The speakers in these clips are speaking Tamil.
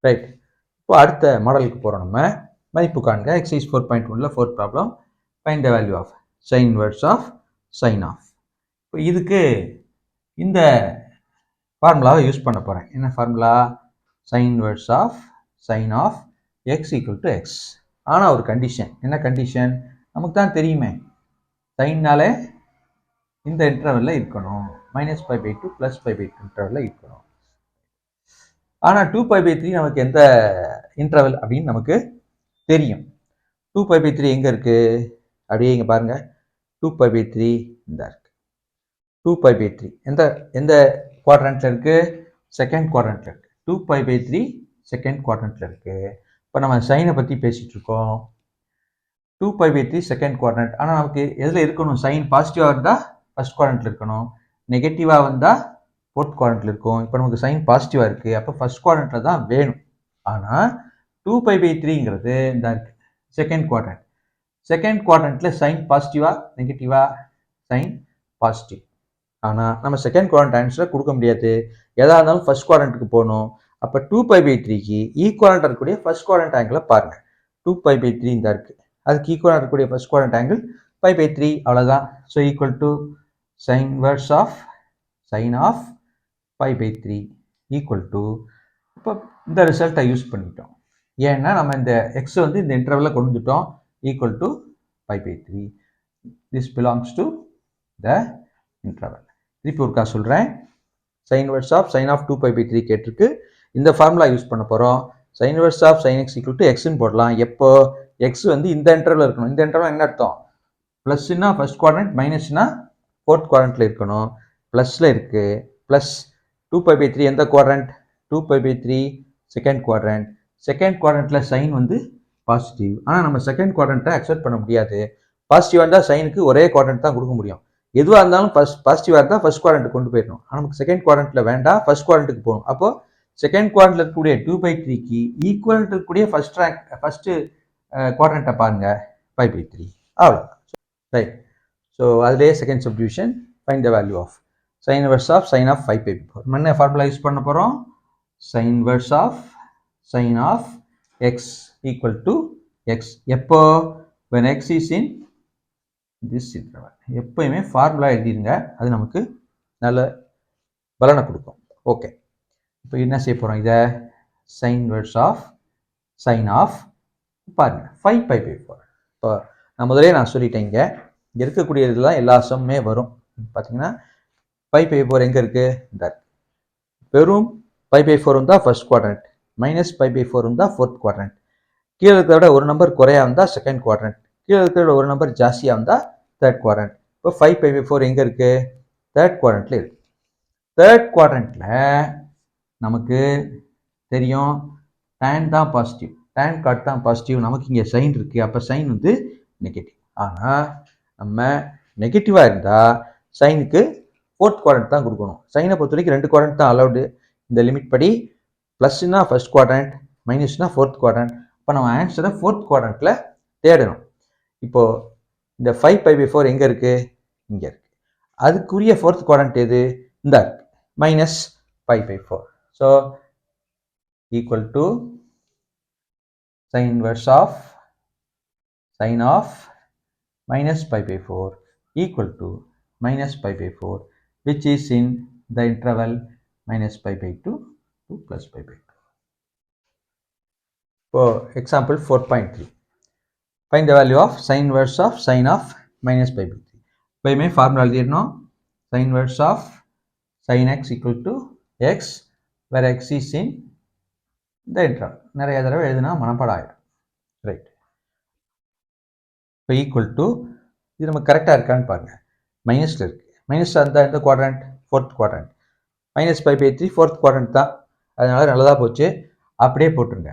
ரைட், இப்போ அடுத்த மாடலுக்கு போகிறோம். நம்ம மதிப்பு காண்க. எக்ஸசைஸ் 4.1ல 4th problem. Find the value of sine inverse of sine of. இப்போ இதுக்கு இந்த ஃபார்முலாவை யூஸ் பண்ண போகிறேன். என்ன ஃபார்முலா? Sine inverse of sine of x equal to x. ஆனால் ஒரு கண்டிஷன். என்ன கண்டிஷன்? நமக்கு தான் தெரியுமே, சைன்னாலே இந்த இன்டர்வெல்ல இருக்கணும், -π/2 +π/2 இன்டர்வெல்ல இருக்கணும். ஆனால் 2π/3 நமக்கு எந்த இன்டர்வல் அப்படின்னு நமக்கு தெரியும். 2π/3 எங்கே இருக்குது? அப்படியே இங்கே பாருங்கள். 2π/3 இந்த இருக்கு. 2π/3 எந்த எந்த குவாட்ரண்ட்டில் இருக்குது? செகண்ட் குவாட்ரண்ட்டில் இருக்குது. 2π/3 செகண்ட் குவாட்ரண்ட்டில் இருக்குது. இப்போ நம்ம சைனை பற்றி பேசிகிட்டு இருக்கோம். 2π/3 செகண்ட் குவாட்ரண்ட். ஆனால் நமக்கு எதில் இருக்கணும்? சைன் பாசிட்டிவாக இருந்தால் ஃபர்ஸ்ட் குவாட்ரண்ட்டில் இருக்கணும், நெகட்டிவாக வந்தால் ஃபோர்த் குவாட்ரண்ட்டில் இருக்கும். இப்போ நமக்கு சைன் பாசிட்டிவாக இருக்குது, அப்போ ஃபர்ஸ்ட் குவாட்ரண்ட்டில் தான் வேணும். ஆனால் 2π/3ங்கிறது இந்த இருக்குது செகண்ட் குவாட்ரண்ட். செகண்ட் குவாட்ரண்ட்டில் சைன் பாசிட்டிவா நெகட்டிவா? Sine positive. ஆனால் நம்ம செகண்ட் குவாட்ரண்ட் ஆன்சரை கொடுக்க முடியாது. எதாக இருந்தாலும் ஃபர்ஸ்ட் குவாட்ரண்ட்டுக்கு போகணும். அப்போ 2π/3க்கு ஈக்குவலாக இருக்கக்கூடிய ஃபர்ஸ்ட் குவாட்ரண்ட் ஆங்கிளை பாருங்கள். 2π/3 இந்த இருக்குது, அதுக்கு ஈக்குவலாக இருக்கக்கூடிய ஃபர்ஸ்ட் குவாட்ரண்ட் ஆங்கிள் π/3, அவ்வளோதான். So equal to sine inverse of sine of π/3 equal to, இப்போ இந்த ரிசல்ட்டை யூஸ் பண்ணிட்டோம். ஏன்னா நம்ம இந்த எக்ஸ் வந்து இந்த இன்டர்வலில் கொண்டு வந்துட்டோம். Equal to π/3. This belongs to the interval. திருப்பி ஒருக்கா சொல்கிறேன். Sine inverse of sine of 2π/3 கேட்டிருக்கு. இந்த ஃபார்முலா யூஸ் பண்ண போகிறோம். Sine inverse of sine x equal to எக்ஸ்ன்னு போடலாம். எப்போ? எக்ஸ் வந்து இந்த இன்டர்வலில் இருக்கணும். இந்த இன்டர்வல் என்ன அர்த்தம்? ப்ளஸ்னா ஃபர்ஸ்ட் குவாட்ரண்ட், மைனஸ்னா ஃபோர்த் குவாட்ரண்ட்டில் இருக்கணும். ப்ளஸில் இருக்குது. ப்ளஸ் 2π/3 எந்த குவாட்ரண்ட்? 2π/3 second quadrant. செகண்ட் குவாட்ரண்ட்டில் சைன் வந்து பாசிட்டிவ். ஆனால் நம்ம செகண்ட் குவாட்ரண்ட்டை அக்செப்ட் பண்ண முடியாது. பாசிட்டிவாக இருந்தால் சைனுக்கு ஒரே குவாட்ரண்ட் தான் கொடுக்க முடியும். எதுவாக இருந்தாலும் பாசிட்டிவாக இருந்தால் ஃபர்ஸ்ட் குவாட்ரண்ட் கொண்டு போயிடணும். ஆனால் நமக்கு செகண்ட் குவாட்ரண்ட்டில் வேண்டாம், ஃபர்ஸ்ட் குவாட்ரண்ட்டுக்கு போகணும். அப்போ செகண்ட் குவாட்ரண்ட்டில் இருக்கக்கூடிய 2/3க்கு ஈக்குவல் இருக்கக்கூடிய ஃபர்ஸ்ட் குவாட்ரண்ட்டை பாருங்க, π/3. அவ்வளோதான். ரைட். ஸோ அதுலேயே second subdivision, find the value of sine inverse of sine of 5/4. நம்ம என்ன ஃபார்முலா யூஸ் பண்ண போகிறோம்? Sine inverse of sine of x equal to x. எப்போ? when x is in this interval. எப்பயுமே ஃபார்முலா எழுதிருங்க, அது நமக்கு நல்ல பலனை கொடுக்கும். ஓகே, இப்போ என்ன செய்ய போகிறோம்? இதை sine inverse of sine of பாருங்க 5/4. இப்போ நான் முதலே சொல்லிட்டேன், இங்கே இருக்கக்கூடிய இதெல்லாம் எல்லா சம்மே வரும். பார்த்தீங்கன்னா 5/4 எங்கே இருக்குது? இந்த வெறும் 5/4 இருந்தால் ஃபர்ஸ்ட் குவாட்ரண்ட், -π/4 இருந்தால் ஃபோர்த் குவாட்ரண்ட், கீழே இருக்கிறத விட ஒரு நம்பர் குறையா இருந்தால் செகண்ட் குவாட்ரண்ட், கீழே இருக்கிறத ஒரு நம்பர் ஜாஸ்தியாக இருந்தால் தேர்ட் குவாட்ரண்ட். இப்போ 5/4 எங்கே இருக்குது? தேர்ட் குவாட்ரண்ட்டில் இருக்குது. தேர்ட் குவாட்ரண்ட்டில் நமக்கு தெரியும் tan தான் பாசிட்டிவ், tan காட் தான் பாசிட்டிவ். நமக்கு இங்கே சைன் இருக்குது, அப்போ சைன் வந்து நெகட்டிவ். ஆனால் நம்ம நெகட்டிவாக இருந்தால் சைனுக்கு ஃபோர்த் குவாட்ரண்ட் தான் கொடுக்கணும். சைனை பொறுத்த வரைக்கும் 2 குவாட்ரண்ட் தான் அலௌடு இந்த லிமிட் படி. ப்ளஸ்னா ஃபர்ஸ்ட் குவாட்ரண்ட், மைனஸ்னா ஃபோர்த் குவாட்ரண்ட். இப்போ நம்ம ஆன்சரை ஃபோர்த் குவாட்ரண்ட்டில் தேடணும். இப்போது இந்த 5/4 எங்கே இருக்குது? இங்கே இருக்குது. அதுக்குரிய ஃபோர்த் குவாட்ரண்ட் எது? இந்த இருக்குது, -π/4. So equal to sine inverse of sine of -π/4 equal to -π/4, which is in the interval -π/2 to +π/2. இப்போ example 4.3. Find the value of sine inverse of sine of -π/3. எப்பயுமே ஃபார்முலா எழுதிடணும். Sine inverse of sine x equal to x, where x is in the interval. நிறைய தடவை எழுதுனா மனப்பாடம் ஆகிடும். ரைட். இப்போ ஈக்குவல் டு, இது நம்ம கரெக்டாக இருக்கான்னு பாருங்கள். மைனஸில் இருக்குது. மைனஸாக இருந்தால் எந்த quadrant? Fourth quadrant. -π/3 fourth quadrant தான், அதனால நல்லதாக போச்சு. அப்படியே போட்டுருங்க.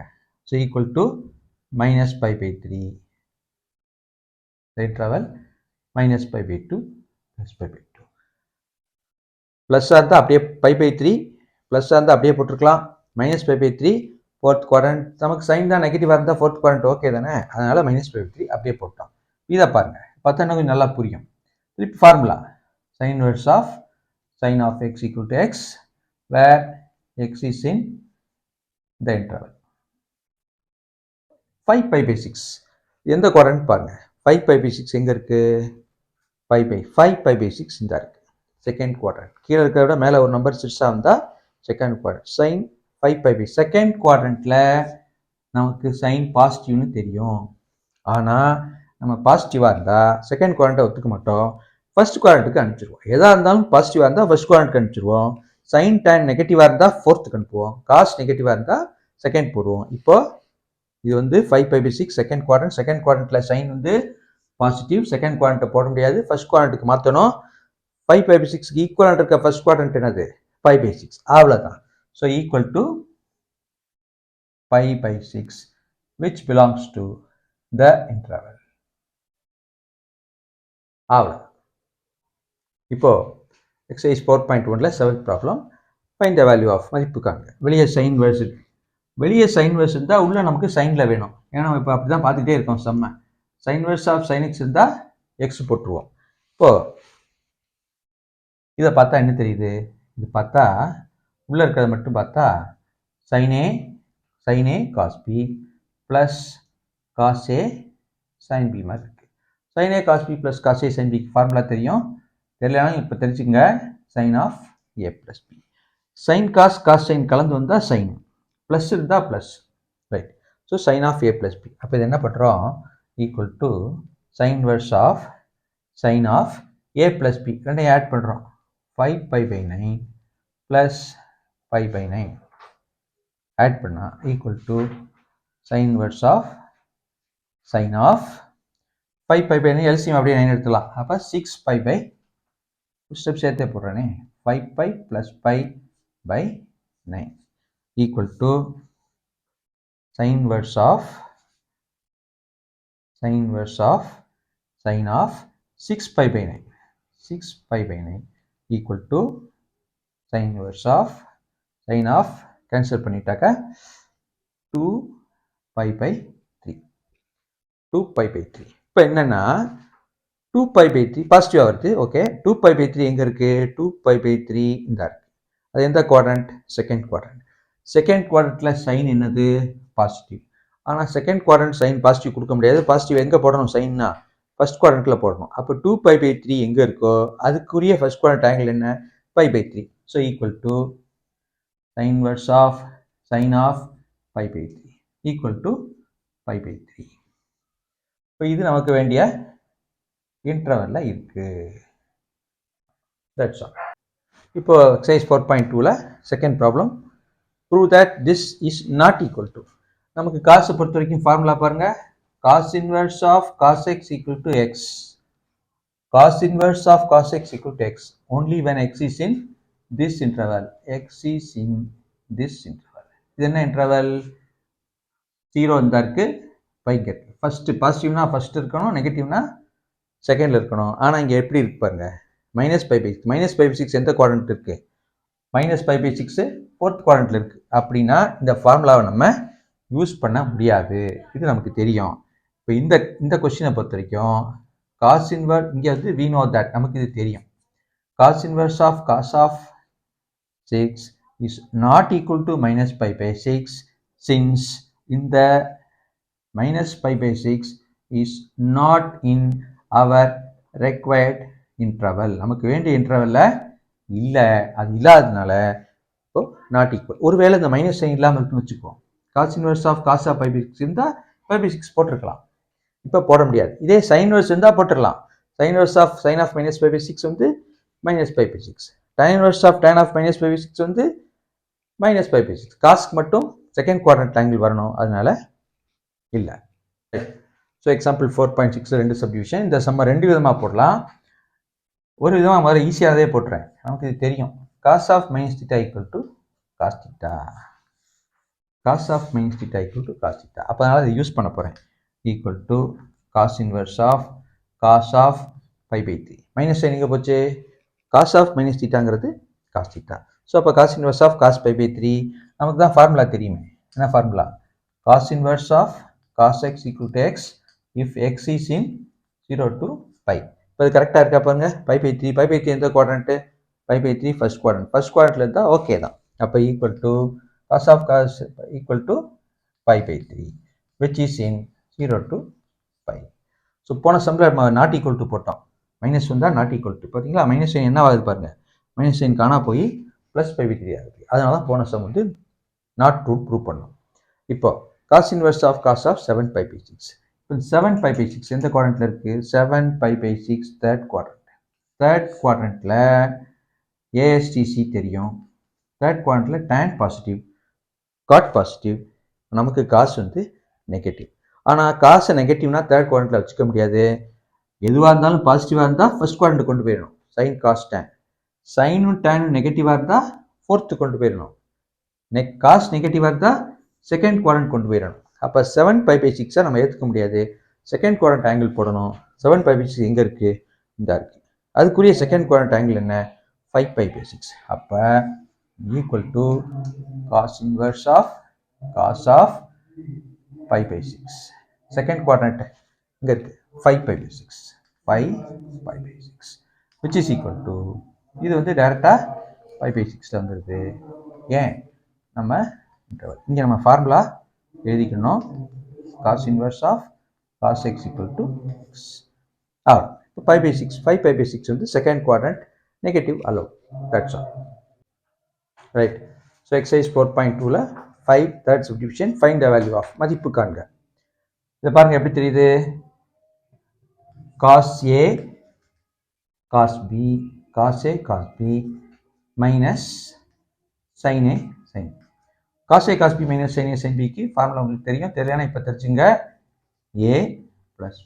So equal to -π/3, interval -π/2 +π/2. ப்ளஸ்ஸாக இருந்தால் அப்படியே π/3 ப்ளஸ்ஸாக இருந்தால் அப்படியே போட்டிருக்கலாம். -π/3 ஃபோர்த் குவாட்ரண்ட். நமக்கு சைன் தான் நெகட்டிவாக இருந்தால் ஃபோர்த் குவாட்ரண்ட் ஓகே தானே, அதனால் -π/3 அப்படியே போட்டோம். இதை பாருங்கள், பார்த்தா இன்னும் கொஞ்சம் நல்லா புரியும். திருப்பி formula sine inverse of sin of x equal to x, where x is in the interval. 5 pi by 6 எந்த quadrant பாருங்க. 5 pi by 6 எங்க இருக்கு? 5 pi by 6 இந்த இருக்கு. Second quadrant. கீழே இருக்கிறத விட மேலே ஒரு நம்பர் சிறுசாக இருந்தால் second quadrant. Sine 5 pi by second குவாட்ரண்ட்டில் நமக்கு சைன் பாசிட்டிவ்னு தெரியும். ஆனால் நம்ம பாசிட்டிவாக இருந்தால் செகண்ட் குவாட்ரண்ட்டை ஒத்துக்க மாட்டோம், ஃபர்ஸ்ட் குவாட்ரண்ட்டுக்கு அனுப்பிச்சிருவோம். எதாக இருந்தாலும் பாசிட்டிவாக இருந்தால் ஃபர்ஸ்ட் குவாட்ரண்ட்டுக்கு அனுப்பிச்சிருவோம். சைன் டேன் நெகட்டிவாக இருந்தால் ஃபோர்த்துக்கு அனுப்புவோம். காஸ் நெகட்டிவாக இருந்தால் செகண்ட் போடுவோம். இப்போ இது வந்து 5 pi by 6 second quadrant. Second குவாட்ரண்ட்டில் சைன் வந்து பாசிட்டிவ், செகண்ட் குவாட்ரண்ட்டை போட முடியாது, ஃபர்ஸ்ட் குவாட்ரண்ட்டுக்கு மாற்றணும். 5 pi by 6 ஈக்குவலாக இருக்க ஃபர்ஸ்ட் குவாட்ரண்ட் என்னது? 5 by 6. அவ்வளோதான். So equal to 5 by 6 which belongs to the interval. அவ்வளோ. இப்போ எக்ஸசைஸ் 4.1ல seventh problem. Find the value of மதிப்பு காண்க. வெளியே சைன் வேர்ஸ் இருக்கு. வெளியே சைன் வேர்ஸ் இருந்தால் உள்ள நமக்கு சைனில் வேணும். ஏன்னா நம்ம இப்போ அப்படி தான் பார்த்துட்டே இருக்கோம். செம்ம sine inverse of sine x இருந்தால் எக்ஸ் போட்டுருவோம். இப்போ இதை பார்த்தா என்ன தெரியுது? இது பார்த்தா உள்ளே இருக்கிறத மட்டும் பார்த்தா sin A cos B plus cos A sin B மாதிரி இருக்குது. sin A cos B plus cos A sin B formula தெரியும். தெரியலனாலும் இப்போ தெரிஞ்சுங்க. sin of A plus B. sin cos sin கலந்து வந்தால் sin, ப்ளஸ் இருந்தால் plus, right. So sin of A plus B. அப்போ இது என்ன பண்ணுறோம்? Equal to sin inverse of sin of A plus B ரெண்டையும் ஆட் பண்ணுறோம். 5 pi by 9 plus 5 by 9 add பண்ணா equal to sin inverse of sin of 5 pi by 9 LCM அப்படியே 9 எடுத்துலாம். அப்போ 6 pi by ஸ்டெப் சேர்த்தே போடுறேனே 5 pi plus pi by 9 equal to sin inverse of sin of 6 pi by 9 6 pi by 9 equal to sin inverse of sin of cancel பண்ணிட்டாக்க 2 pi by 3 2 pi by 3. இப்போ என்னன்னா 2 pi by 3 பாசிட்டிவாக வருது. ஓகே, 2 pi by 3 எங்கே இருக்குது? 2 pi by 3 இந்த இருக்குது. அது எந்த குவாட்ரண்ட்? Second quadrant. செகண்ட் குவாட்ரண்ட்டில் சைன் என்னது? பாசிட்டிவ். ஆனால் செகண்ட் குவாட்ரண்ட் சைன் பாசிட்டிவ் கொடுக்க முடியாது. பாசிட்டிவ் எங்கே போடணும்? சைன்னா ஃபர்ஸ்ட் குவாட்ரண்ட்டில் போடணும். அப்போ 2 pi by 3 எங்கே இருக்கோ அதுக்குரிய ஃபர்ஸ்ட் குவாட்ரண்ட் ஆங்கிள் என்ன? pi by 3. So equal to sin inverse of sin of pi by 3 equal to pi by 3. இப்போ இது நமக்கு வேண்டிய இன்டர்வல்ல இருக்கு. That's all. இப்போ எக்ஸசைஸ் 4.2ல second problem. Prove that this is not equal to. நமக்கு காசை பொறுத்த வரைக்கும் ஃபார்முலா பாருங்க. cos inverse of cos x equal to x. cos inverse of cos x equal to x only when x is in this interval. x is in this interval. இது என்ன இன்டர்வல்? 0 இந்த இருக்கு, பை இருக்கு. ஃபர்ஸ்ட் பாசிட்டிவ்னா ஃபர்ஸ்ட் இருக்கணும், நெகட்டிவ்னா செகண்ட்ல இருக்கணும். ஆனால் இங்கே எப்படி இருக்கு பாருங்க, மைனஸ் பை பை சிக்ஸ் எந்த குவாட்ரண்ட் இருக்கு? Minus pi by six fourth குவாட்ரண்ட்ல இருக்கு. அப்படின்னா இந்த ஃபார்முலாவை நம்ம யூஸ் பண்ண முடியாது, இது நமக்கு தெரியும். இப்போ இந்த கொஸ்டினை பொறுத்த வரைக்கும் காஸ் இன்வர்ஸ் இங்கே வந்து we know that நமக்கு இது தெரியும். Cos inverse of cos of 6 is not equal to minus pi by 6 since in the minus pi by 6 is not in our required interval. நமக்கு வேண்டிய இன்டர்வல்ல இல்லை, அது இல்லாததுனால இப்போ நாட் ஈக்குவல். ஒருவேளை இந்த மைனஸ் சைன் இல்லாமல் இருக்குன்னு வச்சுக்குவோம். Cos inverse of cos of pi pi 6 இருந்தால் பை பை 6 போட்டிருக்கலாம், இப்போ போட முடியாது. இதே சைன் இன்வர்ஸ் இருந்தால் போட்டுடலாம். Sine inverse of sine of minus pi pi 6 வந்து minus pi pi 6. tan inverse of tan of minus pi by 6 வந்து minus pi by 6. காஸ்க்கு மட்டும் செகண்ட் குவாட்ரண்ட் ஆங்கிள் வரணும், அதனால இல்லை. ஸோ எக்ஸாம்பிள் 4.6 ரெண்டு சப்டிவிஷன். இந்த சம்ம ரெண்டு விதமாக போடலாம். ஒரு விதமாக முதல்ல ஈஸியாகவே போட்டுறேன், நமக்கு இது தெரியும். Cos of minus theta equal to cos theta. Cos of minus theta equal to cos theta. அப்போ அதனால் இதை யூஸ் பண்ண போகிறேன். Equal to cos inverse of cos of pi by 3. Minus sine எங்கே போச்சு? காஸ் ஆஃப் மைனஸ் தீட்டாங்கிறது காஸ் தீட்டா. ஸோ அப்போ cos inverse of cos pi by 3 நமக்கு தான் ஃபார்முலா தெரியுமே. என்ன formula? Cos inverse of cos x equal to x if X is in 0 to பை. இப்போ அது கரெக்டாக இருக்கா பாருங்க. பை பை 3 எந்த குவாட்ரண்ட்டு? π/3 ஃபர்ஸ்ட் குவாட்ரண்ட்ல இருந்தால் ஓகே தான். அப்போ equal to cos of cos ஈக்குவல் to π/3 which is in 0 to π. So போன சம்மில் நம்ம நாட் ஈக்குவல் டு போட்டோம், மைனஸ் வந்தால் நாட் ஈக்குவல் டு, பார்த்தீங்களா மைனஸ் சைன் என்ன ஆகுது பாருங்க, மைனஸ் சைன் காணா போய் ப்ளஸ் π/3 ஆகுது. அதனால தான் போன சம் வந்து நாட் ட்ரூ ப்ரூவ் பண்ணோம். இப்போ cos inverse of cos of 7π/6. இப்போ 7π/6 எந்த குவாட்ரண்ட்ல இருக்கு? 7π/6 தேர்ட் குவாட்ரண்ட். தேர்ட் குவாட்ரண்ட்ல ஏஎஸ்டிசி தெரியும். தேர்ட் குவாட்ரண்ட்ல tan பாசிட்டிவ், காட் பாசிட்டிவ், நமக்கு காஸ் வந்து நெகட்டிவ். ஆனால் காசை நெகட்டிவ்னா தேர்ட் குவாட்ரண்ட்ல வச்சுக்க முடியாது. எதுவாக இருந்தாலும் பாசிட்டிவாக இருந்தால் ஃபர்ஸ்ட் குவாட்ரண்ட் கொண்டு போயிடணும், சைன் காஸ் டேன். சைனும் டேனும் நெகட்டிவாக இருந்தால் ஃபோர்த்து கொண்டு போயிடணும். காஸ் நெகட்டிவாக இருந்தால் செகண்ட் குவாட்ரண்ட் கொண்டு போயிடணும். அப்போ 7π/6 நம்ம ஏற்றுக்க முடியாது, செகண்ட் குவாட்ரண்ட் ஆங்கிள் போடணும். 7π/6 எங்கே இருக்குது? இந்த இருக்குது. அதுக்குரிய செகண்ட் குவாட்ரண்ட் ஆங்கிள் என்ன? 5π/6. அப்போ equal to cos inverse of cos of π/6. Second quadrant இங்கே இருக்குது 5π/6, 5π/6 which is equal to, இது வந்து டைரெக்டாக 5/6 வந்துடுது. ஏன் நம்ம இங்கே நம்ம ஃபார்முலா எழுதிக்கணும், cos inverse of cos x equal to x. 5/6, 5π/6 வந்து செகண்ட் குவாட்ரண்ட் நெகட்டிவ் அலோ. That's all. Right. So exercise 4.2ல 5 third subdivision find the value of, மதிப்பு காண்க. இதை பாருங்க எப்படி தெரியுது, cos A cos B cos A cos B minus sin A sin B. cos A cos B minus sin A sin B க்கு ஃபார்முலா உங்களுக்கு தெரியும், தெரியலனா இப்போ தெரிஞ்சுங்க. A ப்ளஸ்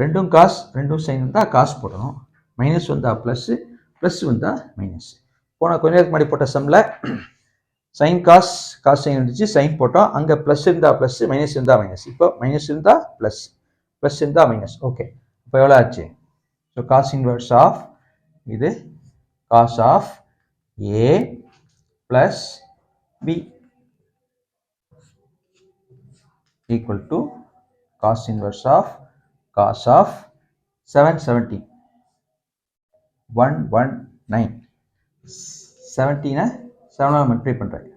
ரெண்டும் காஸ் ரெண்டும் சைன் வந்தால் காஸ் போடணும், மைனஸ் வந்தால் ப்ளஸ்ஸு, ப்ளஸ் வந்தால் மைனஸ். போன கொஞ்ச நேரத்துக்கு முன்னாடி போட்ட சம்மில் சைன் காஸ் காஸ் சைன் இருந்துச்சு, சைன் போட்டோம், அங்கே ப்ளஸ் இருந்தால் ப்ளஸ், மைனஸ் இருந்தால் மைனஸ். இப்போ மைனஸ் இருந்தால் ப்ளஸ், ப்ளஸ் இருந்தால் மைனஸ். ஓகே, இப்போ எவ்வளோ ஆச்சு? ஸோ காஸ் இன்வர்ஸ் ஆஃப் இது cos of A plus B equal to cos inverse of cos of 770 119. 17 7ஆல் மல்டிப்ளை பண்ணுறேன்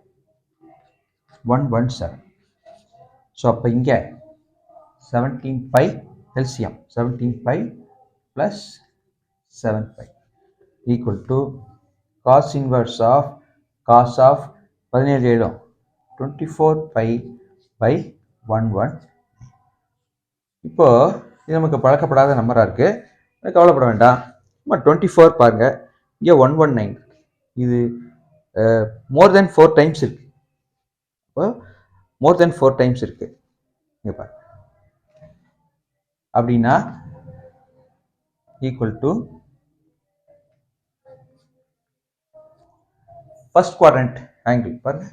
117. ஸோ அப்போ இங்கே 17π LCM 17π plus 7π equal to cos inverse of cos of 17 எழுதும் 24π/11. இப்போ இது நமக்கு பழக்கப்படாத நம்பராக இருக்குது, கவலைப்பட வேண்டாம். 24 பாருங்க, இங்கே 119, இது மோர் தென் 4 டைம்ஸ் இருக்கு. இப்போ மோர் தென் 4 டைம்ஸ் இருக்கு இங்கே பாருங்க. அப்படின்னா equal to first quadrant angle பாருங்க,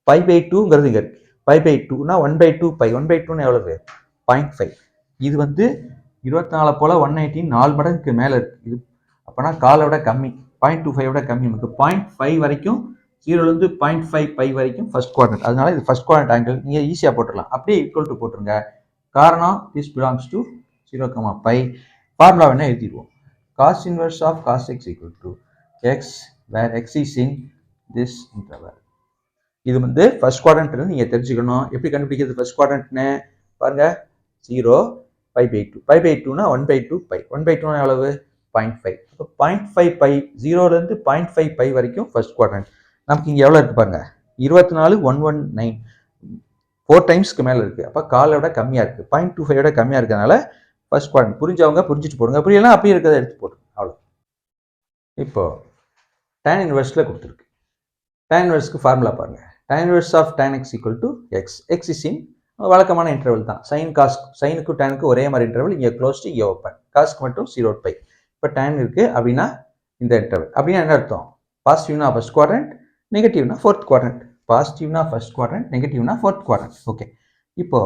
π/2ங்கிறது இங்கே இருக்கு. π/2னா 1/2π, 1/2னா எவ்வளவு? 0.5. இது வந்து 24 போல 119 4 மடங்குக்கு மேலே இருக்கு. இது அப்போனா காலை விட கம்மி, 0.25 விட கம்மி. நமக்கு 0.5 வரைக்கும், 0லேருந்து 0.5π வரைக்கும் ஃபர்ஸ்ட் குவாட்ரண்ட். அதனால இது ஃபர்ஸ்ட் குவாட்ரண்ட் ஆங்கிள் நீங்கள் ஈஸியாக போட்டுடலாம். அப்படியே ஈக்குவல் டு போட்டுருங்க. காரணம் திஸ் பிலாங்ஸ் டு 0,π. ஃபார்முலா வேணா எழுதிடுவோம். Cos inverse of cos x equal to x where x is in this interval. இது வந்து ஃபர்ஸ்ட் குவாட்ரண்ட் நீங்கள் தெரிஞ்சுக்கணும். எப்படி கண்டுபிடிக்கிறது ஃபர்ஸ்ட் குவாட்ரண்ட்னு பாருங்க, 0 π/2, π/2னா 1/2π, 1/2னா எவ்வளவு? 0.5. இப்போ 0.5π, 0லேருந்து 0.5π வரைக்கும் ஃபர்ஸ்ட் குவாட்ரண்ட். நமக்கு இங்கே எவ்வளோ இருக்குது பாருங்க, 24 119 4 டைம்ஸ்க்கு மேலே இருக்குது. அப்போ காலை விட கம்மியாக இருக்குது, 0.25 விட கம்மியாக இருக்கிறதுனால ஃபர்ஸ்ட் குவாட்ரண்ட். புரிஞ்சவங்க புரிஞ்சுட்டு போடுங்க, புரியலாம் அப்படியே இருக்கிறத எடுத்து போடுங்க, அவ்வளோ. இப்போ tan இன்வெர்ஸில் கொடுத்துருக்கு. tan இன்வெர்ஸ்க்கு ஃபார்முலா பாருங்க, tan inverse of tan x equal to x. X is in வழக்கமான இன்டர்வல் தான். சைன் காஸ், சைனுக்கும் டேனுக்கும் ஒரே மாதிரி இன்டர்வல், இங்கே க்ளோஸ்டு இங்கே ஓப்பன். காஸ்க்கு மட்டும் 0π. இப்போ tan இருக்குது அப்படின்னா இந்த இன்டர்வல். அப்படின்னா என்ன அர்த்தம்? பாசிட்டிவ்னா ஃபர்ஸ்ட் குவாட்ரண்ட், நெகட்டிவ்னா ஃபோர்த் குவாட்ரண்ட். பாசிட்டிவ்னா ஃபர்ஸ்ட் குவாட்ரண்ட், நெகட்டிவ்னா ஃபோர்த் குவாட்ரண்ட். ஓகே, இப்போ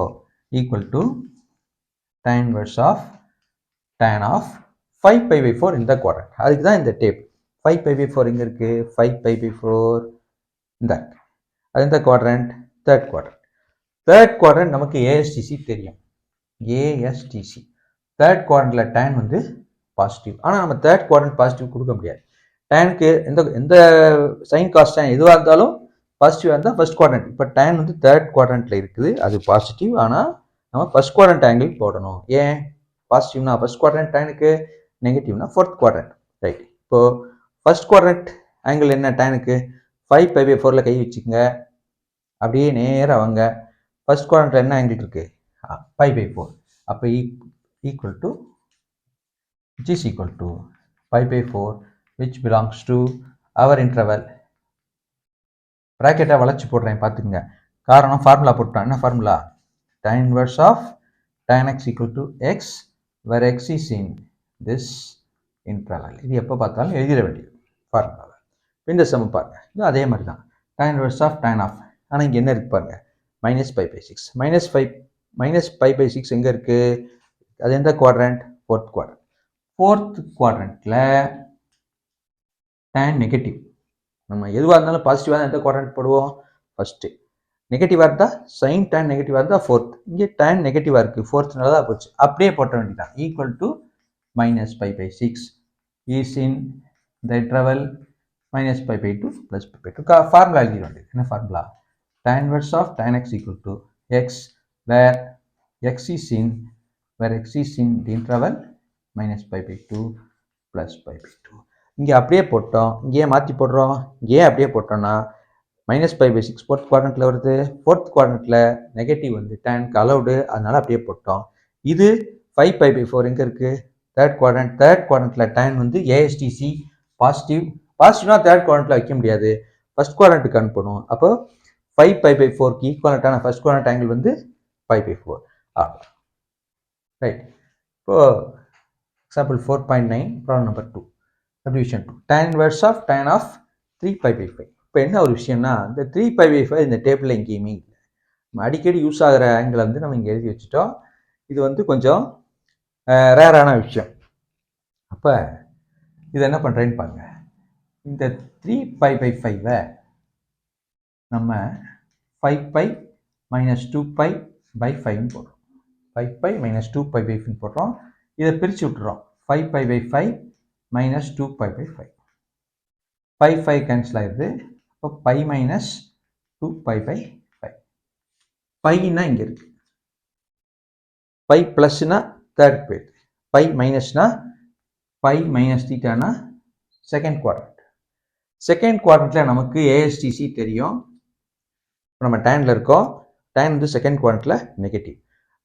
equal to tan inverse of tan of 5π/4 இந்த குவாட்ரண்ட். அதுக்கு தான் இந்த டேப். 5π/4 எங்கே இருக்குது? 5π/4 இந்த அது இந்த quadrant, third quadrant. Third quadrant நமக்கு ஏஎஸ்டிசி தெரியும், ஏஎஸ்டிசி. தேர்ட் குவாட்ரண்ட்ல tan வந்து பாசிட்டிவ். ஆனால் நம்ம தேர்ட் குவாட்ரண்ட் பாசிட்டிவ் கொடுக்க முடியாது. டேனுக்கு எந்த சைன் காஸ் டேன் எதுவாக இருந்தாலும் பாசிட்டிவாக இருந்தால் ஃபர்ஸ்ட் குவாட்ரண்ட். இப்போ டேன் வந்து தேர்ட் குவாட்ரண்ட்டில் இருக்குது, அது பாசிட்டிவ். ஆனால் நம்ம ஃபர்ஸ்ட் குவாட்ரண்ட் ஆங்கிள் போடணும். ஏன் பாசிட்டிவ்னா ஃபர்ஸ்ட் குவாட்ரண்ட், டேனுக்கு நெகட்டிவ்னா ஃபோர்த் குவாட்ரண்ட். ரைட். இப்போது ஃபர்ஸ்ட் குவாட்ரண்ட் ஆங்கிள் என்ன டேனுக்கு? 5π/4 கை வச்சுக்கோங்க, அப்படியே நேராக வாங்க. ஃபர்ஸ்ட் குவாட்ரண்ட்டில் என்ன ஆங்கிள் இருக்குது? π/4. அப்போ equal to which is equal to π/4 which belongs to our interval. ப்ராக்கெட்டை வளைச்சு போடுறேன் பார்த்துக்குங்க. காரணம் ஃபார்முலா போட்டோம். என்ன ஃபார்முலா? tan inverse of tan x equal to x where x is in this interval. இது எப்போ பார்த்தாலும் எழுதிட வேண்டியது ஃபார்முலா. இந்த சம் பாருங்க, இது அதே மாதிரி தான். tan inverse of tan of. ஆனால் இங்கே என்ன இருக்கு பாருங்க, -π/6. -π/6 எங்கே இருக்கு? அது எந்த குவாட்ரண்ட்? Fourth quadrant. ஃபோர்த் குவாட்ரண்ட்டில் tan நெகட்டிவ். நம்ம எதுவாக இருந்தாலும் பாசிட்டிவாக எந்த குவாட்ரண்ட் போடுவோம்? ஃபர்ஸ்ட்டு. நெகட்டிவாக இருந்தால் சைன் டேன் நெகட்டிவாக இருந்தால் ஃபோர்த். இங்கே டேன் நெகட்டிவாக இருக்குது, ஃபோர்த்னால தான் போச்சு. அப்படியே போட்ட வேண்டியதான். Equal to -π/6 is in the interval -π/2 +π/2. Formula எழுதிட வேண்டியது. என்ன ஃபார்முலா? tan inverse of tan x equal to x where x is in the interval -π/2 +π/2. இங்கே அப்படியே போட்டோம், இங்கேயே மாற்றி போடுறோம். இங்கேயே அப்படியே போட்டோம்னா -π/6 ஃபோர்த் குவாட்ரண்ட்டில் வருது. ஃபோர்த் குவாட்ரண்ட்டில் நெகட்டிவ் வந்து டேனுக்கு அலவுடு, அதனால அப்படியே போட்டோம். இது 5π/4 எங்கே இருக்குது? Third quadrant. தேர்ட் குவாட்ரண்ட்டில் டேன் வந்து ஏஎஸ்டிசி பாசிட்டிவ். பாசிட்டிவ்னா தேர்ட் குவாட்ரண்ட்டில் வைக்க முடியாது, ஃபர்ஸ்ட் குவாட்ரண்ட்டுக்கு அனுப்பணும். அப்போ 5π/4க்கு ஈக்குவலண்டான ஃபர்ஸ்ட் குவாட்ரண்ட் ஆங்கிள் வந்து π/4 ஆகும். ரைட். இப்போது example 4.9 problem number 2. Subdivision 2. Tan inverse of tan of 3π/5. இப்போ என்ன ஒரு விஷயம்னா, இந்த 3π/5 இந்த டேபிளில் எங்கேயுமே இல்லை. நம்ம அடிக்கடி யூஸ் ஆகிற ஆங்கிள் வந்து நம்ம இங்கே எழுதி வச்சுட்டோம். இது வந்து கொஞ்சம் ரேரான விஷயம். அப்போ இது என்ன பண்ணுறேன்னு பாருங்க. இந்த 3π/5 நம்ம 5π - 2π/5 போடுறோம். 5π - 2π/5 போடுறோம். இதை பிரித்து விட்டுறோம். 5π/5 - 2π/5. 5 கேன்சல் ஆயிடுது. அப்போ π - 2π/5. பைனா இங்கே இருக்கு, பை ப்ளஸ்னா தேர்ட் போயிடுது, பை மைனஸ்னா பை மைனஸ் தீட்டானா செகண்ட் குவாட்ரண்ட். செகண்ட் குவாட்ரண்ட்டில் நமக்கு ஏஎஸ்டிசி தெரியும். நம்ம டேனில் இருக்கோம். டேன் வந்து செகண்ட் குவாட்ரண்ட்டில் நெகட்டிவ்.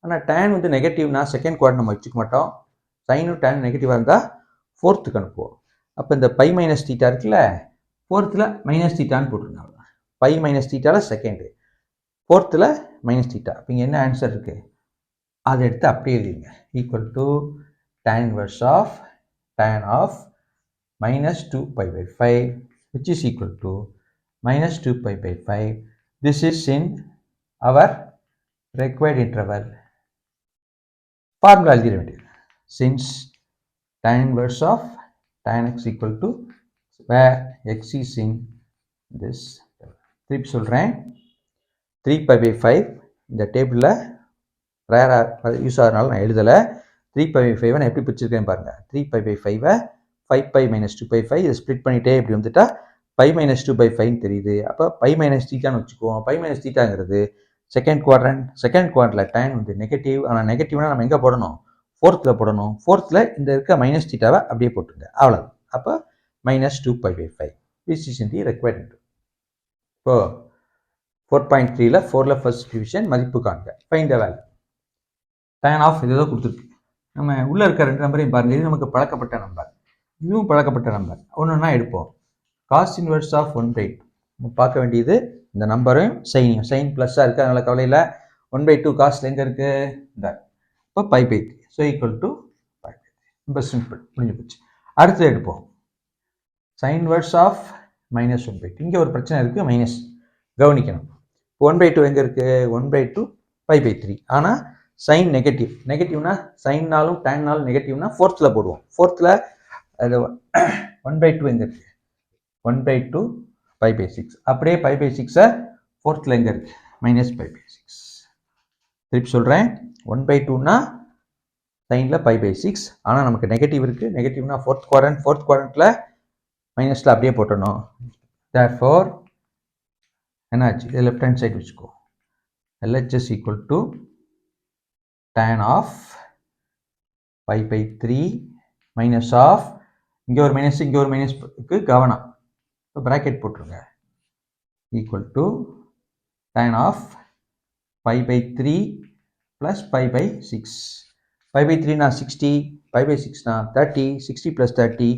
ஆனால் டேன் வந்து நெகட்டிவ்னா செகண்ட் குவாட்ரண்ட் நம்ம வச்சுக்க மாட்டோம். சைனும் டேன் நெகட்டிவாக இருந்தால் ஃபோர்த்துக்கு அனுப்புவோம். அப்போ இந்த பை மைனஸ் தீட்டா இருக்குல்ல, ஃபோர்த்தில் மைனஸ் தீட்டான்னு போட்டுருங்க. பை மைனஸ் தீட்டாவில் செகண்டு, ஃபோர்த்தில் மைனஸ் தீட்டா. இப்போ இங்கே என்ன ஆன்சர் இருக்குது? அதை எடுத்து அப்படியே எழுதிங்க. Equal to tan inverse of tan of -2π/5 which is equal to -2π/5. This is in our required interval. Formula எழுதிட வேண்டியது. Since tan inverse of tan x equal to where x is in this. திருப்பி சொல்கிறேன். 3π/5 இந்த டேபிளில் ரேராக யூஸ் ஆகிறதுனால நான் எழுதலை. 3π/5 நான் எப்படி பிரிச்சிருக்கேன் பாருங்கள். 3π/5 5π - 2π/5 இதை ஸ்ப்ளிட் பண்ணிட்டே இப்படி வந்துட்டா π - 2/5 தெரியுது. அப்போ π - தீட்டான்னு வச்சுக்குவோம். π - தீட்டாங்கிறது செகண்ட் குவாட்ரண்ட். செகண்ட் குவாட்ரண்ட்டில் டேன் வந்து நெகட்டிவ். ஆனால் நெகட்டிவ்னா நம்ம எங்கே போடணும்? ஃபோர்த்தில் போடணும். ஃபோர்த்தில் இந்த இருக்க மைனஸ் தீட்டாவை அப்படியே போட்டுருங்க, அவ்வளோ. அப்போ -2π/5 which is in the required. இப்போ 4.3ல 4ல் ஃபர்ஸ்ட் டிவிஷன் மதிப்பு காண்க. Find the value. tan of இது கொடுத்துருக்கு. நம்ம உள்ளே இருக்க ரெண்டு நம்பரையும் பாருங்கள். இது நமக்கு பழக்கப்பட்ட நம்பர், இதுவும் பழக்கப்பட்ட நம்பர். ஒன்றுன்னா எடுப்போம். காஸ் இன்வெர்ஸ் ஆஃப் 1/2 நம்ம பார்க்க வேண்டியது இந்த நம்பரும் சைனையும். சைன் ப்ளஸ்ஸாக இருக்குது, அதனால் கவலையில். 1/2 காஸ்ட் எங்கே இருக்குது? இந்த. இப்போ π/3. So equal to π/3. ரொம்ப சிம்பிள், முடிஞ்சு போச்சு. அடுத்து எடுப்போம். Sine inverse of -1/2. இங்கே ஒரு பிரச்சனை இருக்குது, மைனஸ் கவனிக்கணும். 1/2 எங்கே இருக்குது? 1/2 π/3. ஆனால் சைன் நெகட்டிவ். நெகட்டிவ்னா சைன்னாலும் டேன்னாலும் நெகட்டிவ்னா ஃபோர்த்தில் போடுவோம். ஃபோர்த்தில் அது 1/2 எங்கே இருக்குது? 1/2 π/6. அப்படியே π/6 ஃபோர்த்தில் எங்கே இருக்குது? -π/6. திருப்பி சொல்கிறேன். 1/2னா சைனில் π/6. ஆனால் நமக்கு நெகட்டிவ் இருக்குது. நெகட்டிவ்னா ஃபோர்த் குவாட்ரண்ட். ஃபோர்த் குவாட்ரண்ட்டில் மைனஸில் அப்படியே போட்டணும். தேர்ஃபோர் என்னாச்சு, இது லெஃப்ட் ஹேண்ட் சைடு வச்சுக்கோ. LHS equal to tan of pi by 3 minus of, இங்கே ஒரு மைனஸ் இங்கே ஒரு மைனஸ்க்கு கவனம், இப்போ ப்ராக்கெட் போட்டுருங்க, equal to tan of pi by 3 plus pi by 6. Pi by 3 na 60, pi by 6 na 30, 60 plus 30,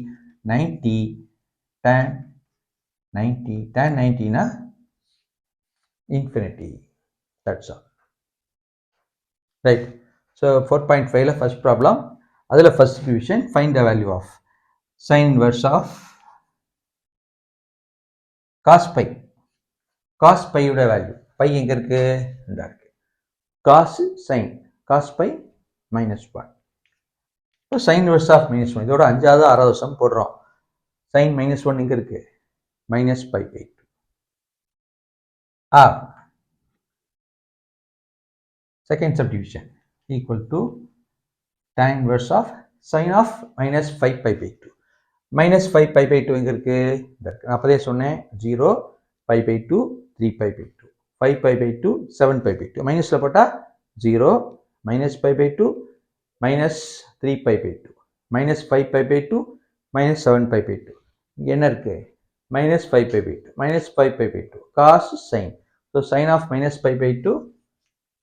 90, tan 90, tan 90 na infinity. That's all. Right. So 4.5 la first problem. Adula first division, find the value of sin inverse of cos pi. Cos pi உடைய value. Pi எங்க இருக்கு? இந்த இருக்கு. Cos sin. Cos pi minus 1. இப்போ sin inverse of minus 1. இதோட 5வது 6வது சம் போடுறோம். sin minus 1 எங்க இருக்கு? minus pi by 2. Second subdivision equal to tan inverse of sin of minus 5 pi by 2. minus 5 pi by 2 எங்க இருக்கு? நான் அப்பதே சொன்னேன் 0 pi by 2 3 pi by 2 5 pi by 2 7 pi by 2 மைனஸ்ல போட்டா 0 minus pi by 2 minus 3 pi by 2 minus 5 pi by 2 minus 7 pi by 2 இங்க என்ன இருக்கு? minus 5 pi by 2 minus 5 pi by 2 cos sin. So sin of minus pi by 2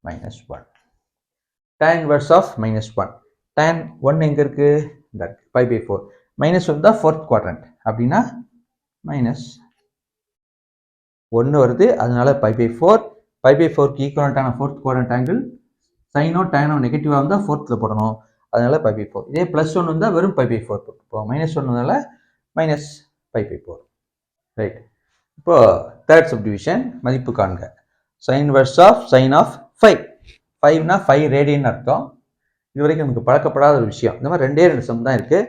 minus 1. tan inverse of minus 1. tan 1 எங்க இருக்கு? இந்த இருக்கு pi by 4. minus 1 தான் fourth quadrant. அப்படின்னா minus 1 வருது, அதனால pi by 4. pi by 4க்கு ஈக்குவலண்டான fourth quadrant angle சைனோ டேனோ நெகட்டிவாக இருந்தால் ஃபோர்த்தில் போடணும், அதனால pi by 4. இதே ப்ளஸ் 1 இருந்தால் வெறும் pi by 4 போட்டுப்போம். Minus 1 minus pi by 4. Right. இப்போ தேர்ட் சப்டிவிஷன் மதிப்பு காண்க. Sine inverse of sine of 5. 5னா 5 ரேடியன் அர்த்தம். இது வரைக்கும் நமக்கு பழக்கப்படாத ஒரு விஷயம். இந்த மாதிரி 2 சம் தான் இருக்குது,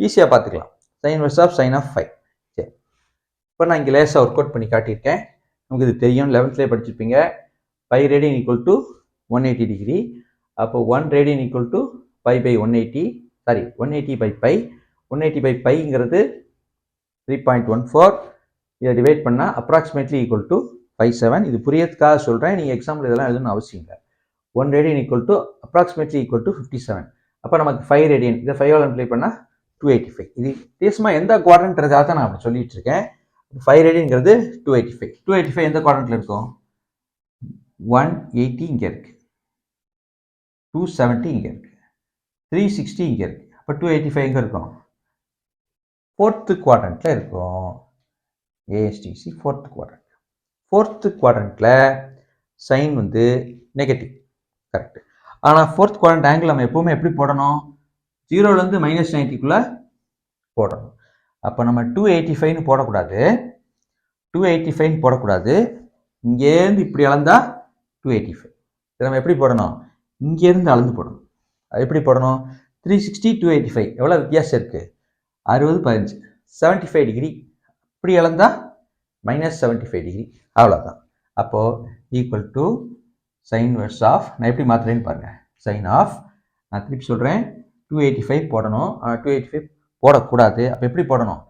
ஈஸியாக பார்த்துக்கலாம். Sine inverse of sine of 5. சரி, இப்போ நான் இங்கே லேஸாக ஒர்க் அவுட் பண்ணி காட்டியிருக்கேன். நமக்கு இது தெரியும், 11th படிச்சிருப்பீங்க. 5 ரேடியன் ஈக்குவல் டு 180 டிகிரி. அப்போ 1 radian equal to pi by 180, sorry 180 by by. 180 by பைங்கிறது 3.14. இதை டிவைட் பண்ணால் அப்ராக்சிமேட்லி ஈக்குவல் டு 57. இது புரியறதுக்காக சொல்கிறேன், நீங்கள் எக்ஸாம்பிள் இதெல்லாம் எழுதணும்னு அவசியம் இல்லை. 1 radian equal to approximately equal to 57. அப்போ நமக்கு 5 ரேடியன், இதை 5ஆல் மல்டிப்ளை பண்ணால் 285. இது வித்தியாசமாக எந்த குவாட்ரண்ட்றதாக தான் நான் அப்படி சொல்லிட்டு இருக்கேன். 5 ரேடியன்ங்கிறது 285. 285 எந்த குவாட்ரண்ட்டில் இருக்கும்? 180 இங்கே இருக்கு, 270 இங்கே இருக்கு, 360 இங்கே இருக்கு. அப்போ 285 எங்கே இருக்கும்? ஃபோர்த்து குவாட்ரண்ட்டில் இருக்கும். ASTC fourth quadrant. ஃபோர்த்து குவாட்ரண்ட்டில் சைன் வந்து நெகட்டிவ், கரெக்ட். ஆனால் ஃபோர்த் குவாட்ரண்ட் ஆங்கிள் நம்ம எப்போவுமே எப்படி போடணும்? 0லேருந்து -90க்குள்ளே போடணும். அப்போ நம்ம 285ன்னு போடக்கூடாது, 285ன்னு போடக்கூடாது. இங்கேருந்து இப்படி அளந்தா 285. இதை நம்ம எப்படி போடணும்? இங்கேருந்து அளந்து போடணும். அது எப்படி போடணும்? 360 285 எவ்வளோ வித்தியாசம் இருக்குது? 60 15 75 டிகிரி. இப்படி அளந்தா -75 டிகிரி, அவ்வளோதான். அப்போது equal to sine inverse of, நான் எப்படி மாற்றுறேன்னு பாருங்கள். சைன் ஆஃப், நான் திருப்பி சொல்கிறேன், 285 போடணும், 285 போடக்கூடாது. அப்போ எப்படி போடணும்?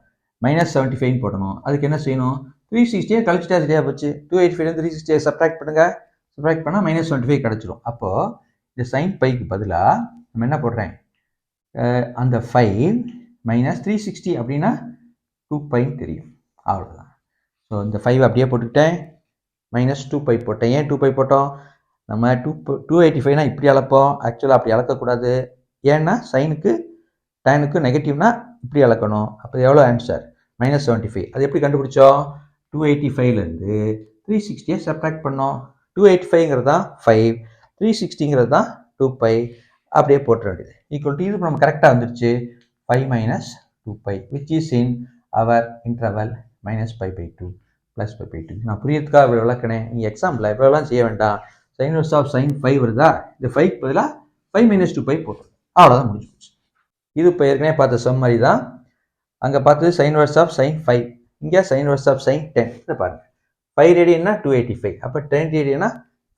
-75 போடணும். அதுக்கு என்ன செய்யணும்? 360 கழிச்சுட்டா சரியாக போச்சு. 285 360 சப்ட்ராக்ட் பண்ணுங்கள், சப்ட்ராக்ட் பண்ணால் -75 கிடச்சிரும். அப்போது இந்த சைன் பைக்கு பதிலாக நம்ம என்ன போடுறேன்? அந்த 5 - 360 அப்படின்னா 2π தெரியும், அவ்வளோதான். ஸோ இந்த 5 அப்படியே போட்டுக்கிட்டேன், -2π போட்டேன். ஏன் 2π போட்டோம்? நம்ம 285னா இப்படி அளப்போம், ஆக்சுவலாக அப்படி அளக்கக்கூடாது. ஏன்னா சைனுக்கு டேனுக்கு நெகட்டிவ்னா இப்படி அளக்கணும். அப்போ எவ்வளோ ஆன்சர்? -75. அது எப்படி கண்டுபிடிச்சோம்? 285லேருந்து 360 சப்ட்ராக்ட் பண்ணோம். 285ங்கிறது தான் 5, 360ங்கிறது தான் 2π. அப்படியே போட்டுற வேண்டியது. ஈக்குவல் டு, இது நம்ம கரெக்டாக வந்துருச்சு. 5 - 2π which is in our interval -π/2 +π/2. நான் புரியறதுக்காக இவ்வளோ விளக்கினேன். நீங்கள் எக்ஸாம்பிள் இவ்வளோலாம் செய்ய வேண்டாம். சைன் இன்வர்ஸ் ஆஃப் சைன் 5 வருதா? இந்த 5க்கு பதிலாக 5 - 2π போட்டோம், அவ்வளோதான், முடிஞ்சு போச்சு. இது இப்போ ஏற்கனவே பார்த்த சம் மாதிரி தான். அங்கே பார்த்தது சைன் இன்வர்ஸ் ஆஃப் சைன் 5, இங்கே சைன் இன்வர்ஸ் ஆஃப் சைன் 10. இதை பாருங்கள், 5 ரேடியன்னா 285, அப்போ 10 ரேடியன்னா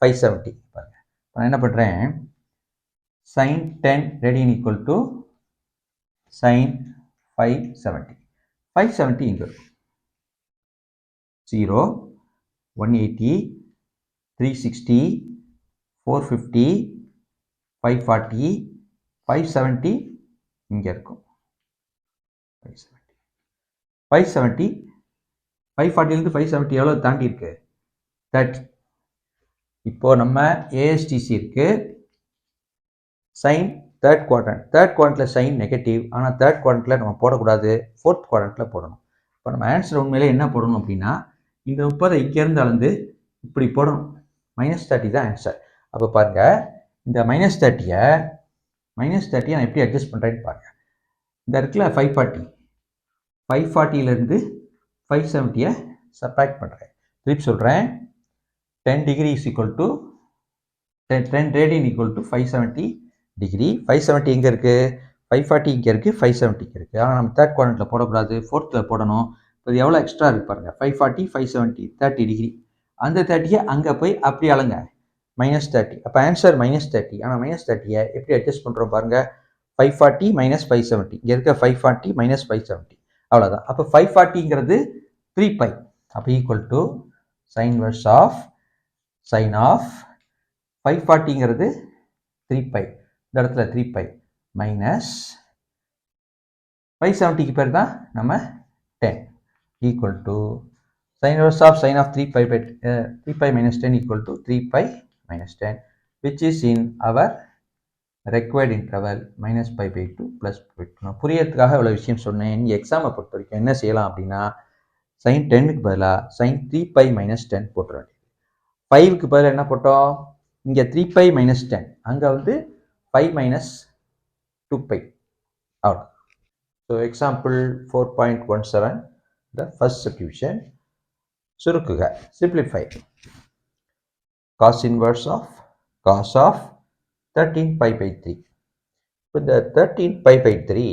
570. பாருங்கள், நான் என்ன பண்ணுறேன்? sin 10 radian equal to sin 570. 570 இங்கே இருக்கும். 0, 180, 360, 450, 540, 570 இங்கே இருக்கும். 570 540லேருந்து 570 எவ்வளோ தாண்டி இருக்கு? 30. இப்போ நம்ம ஏஎஸ்டிசி இருக்கு, சைன் தேர்ட் குவாட்ரண்ட்டில் சைன் நெகட்டிவ், ஆனால் தேர்ட் குவாட்ரண்ட்டில் நம்ம போடக்கூடாது, ஃபோர்த் குவாட்ரண்ட்டில் போடணும். இப்போ நம்ம ஆன்சர் உண்மையிலே என்ன போடணும் அப்படின்னா, இந்த 30 இங்கேருந்து அளந்து இப்படி போடணும். -30 தான் ஆன்சர். அப்போ பாருங்க, இந்த -30யை நான் எப்படி அட்ஜஸ்ட் பண்ணுறேன்னு பாருங்க. இந்த இடத்துல 540லேருந்து 570யை சப்ராக்ட் பண்ணுறேன். திருப்பி சொல்கிறேன், 10 degree is equal to 10 radian equal to 570 degree. 570 எங்கே இருக்குது? 540 இங்கே இருக்குது, 570 இங்கே இருக்குது. ஆனால் நம்ம தேர்ட் குவாட்ரண்ட்டில் போடக்கூடாது, ஃபோர்த்தில் போடணும். இப்போ எவ்வளோ எக்ஸ்ட்ரா இருக்குது பாருங்கள், 540, 570, 30 டிகிரி. அந்த 30யை அங்கே போய் அப்படி அளங்க, -30. அப்போ ஆன்சர் -30. ஆனால் -30யை எப்படி அட்ஜஸ்ட் பண்ணுறோம் பாருங்கள், 540 - 570. இங்கே இருக்க 540 - 570 அவ்வளோதான். அப்போ 540ங்கிறது 3π. அப்போ equal to sine inverse of sine of 540ங்கிறது 3π. இந்த இடத்துல 3π மைனஸ் 570க்கு பேர் தான் நம்ம 10 equal to sin inverse of sin of 3π minus 10 equal to 3π minus 10, which is in our required interval -π/2 plus π/2. புரியறதுக்காக இவ்வளோ விஷயம் சொன்னேன். நீங்கள் எக்ஸாமை பொறுத்த வரைக்கும் என்ன செய்யலாம் அப்படின்னா, sin 10க்கு பதிலாக sin 3π minus 10 போட்டுற வேண்டியது. 5க்கு பதிலாக என்ன போட்டோம்? இங்கே 3π minus 10, அங்கே வந்து 5 minus 2π. அவ்வளோ. So example 4.17, the first substitution. சுருக்குக, simplify. Cos inverse of cos of 13π/3. இப்போ இந்த 13π/3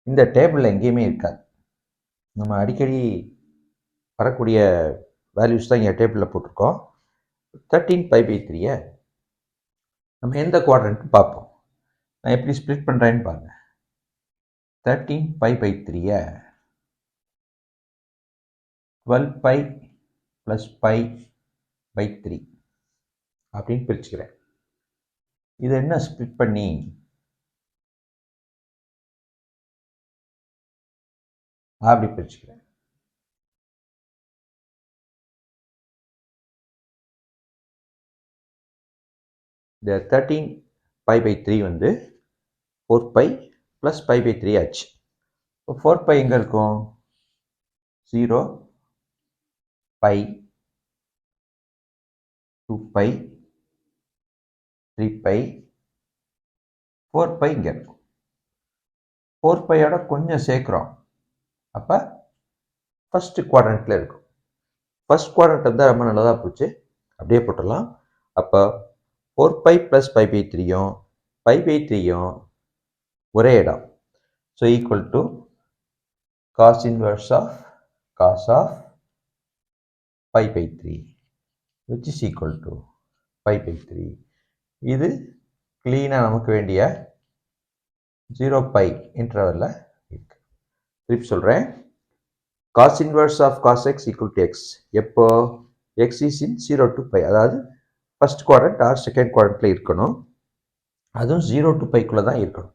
இந்த டேபிளில் எங்கேயுமே இருக்காது. நம்ம அடிக்கடி வரக்கூடிய வேல்யூஸ் தான் இங்கே டேபிளில் போட்டிருக்கோம். 13π/3யை நம்ம எந்த குவாட்ரண்ட்னு பார்ப்போம். நான் எப்படி ஸ்ப்ளிட் பண்ணுறேன்னு பாருங்கள். 13π/3யை 12π + π/3 அப்படின்னு பிரிச்சுக்கிறேன். இதை என்ன ஸ்ப்ளிட் பண்ணி அப்படி பிரிச்சுக்கிறேன். இந்த 13π/3 வந்து 4π + π/3 ஆச்சு. இப்போ 4π எங்கே இருக்கும்? 0, π, 2π, 3π, 4π இங்கே இருக்கும். 4πயோட கொஞ்சம் சேர்க்குறோம், அப்போ ஃபர்ஸ்ட் குவாட்ரண்ட்டில் இருக்கும். ஃபர்ஸ்ட் குவாட்ரண்ட் இருந்தால் ரொம்ப நல்லதாக போச்சு, அப்படியே போட்டுடலாம். அப்போ 4π + π/3யும் π/3யும் ஒரே இடம். So equal to cos inverse of cos of π/3, which is equal to π/3. இது கிளீனாக நமக்கு வேண்டிய 0π இன்டர்வலில் இருக்கு. திருப்பி சொல்கிறேன், cos inverse of cos x equal to x. எப்போ x is in 0 to π, அதாவது ஃபர்ஸ்ட் குவாட்ரண்ட் ஆர் செகண்ட் குவாட்ரண்ட்டில் இருக்கணும், அதுவும் 0 to πக்குள்ளே தான் இருக்கணும்.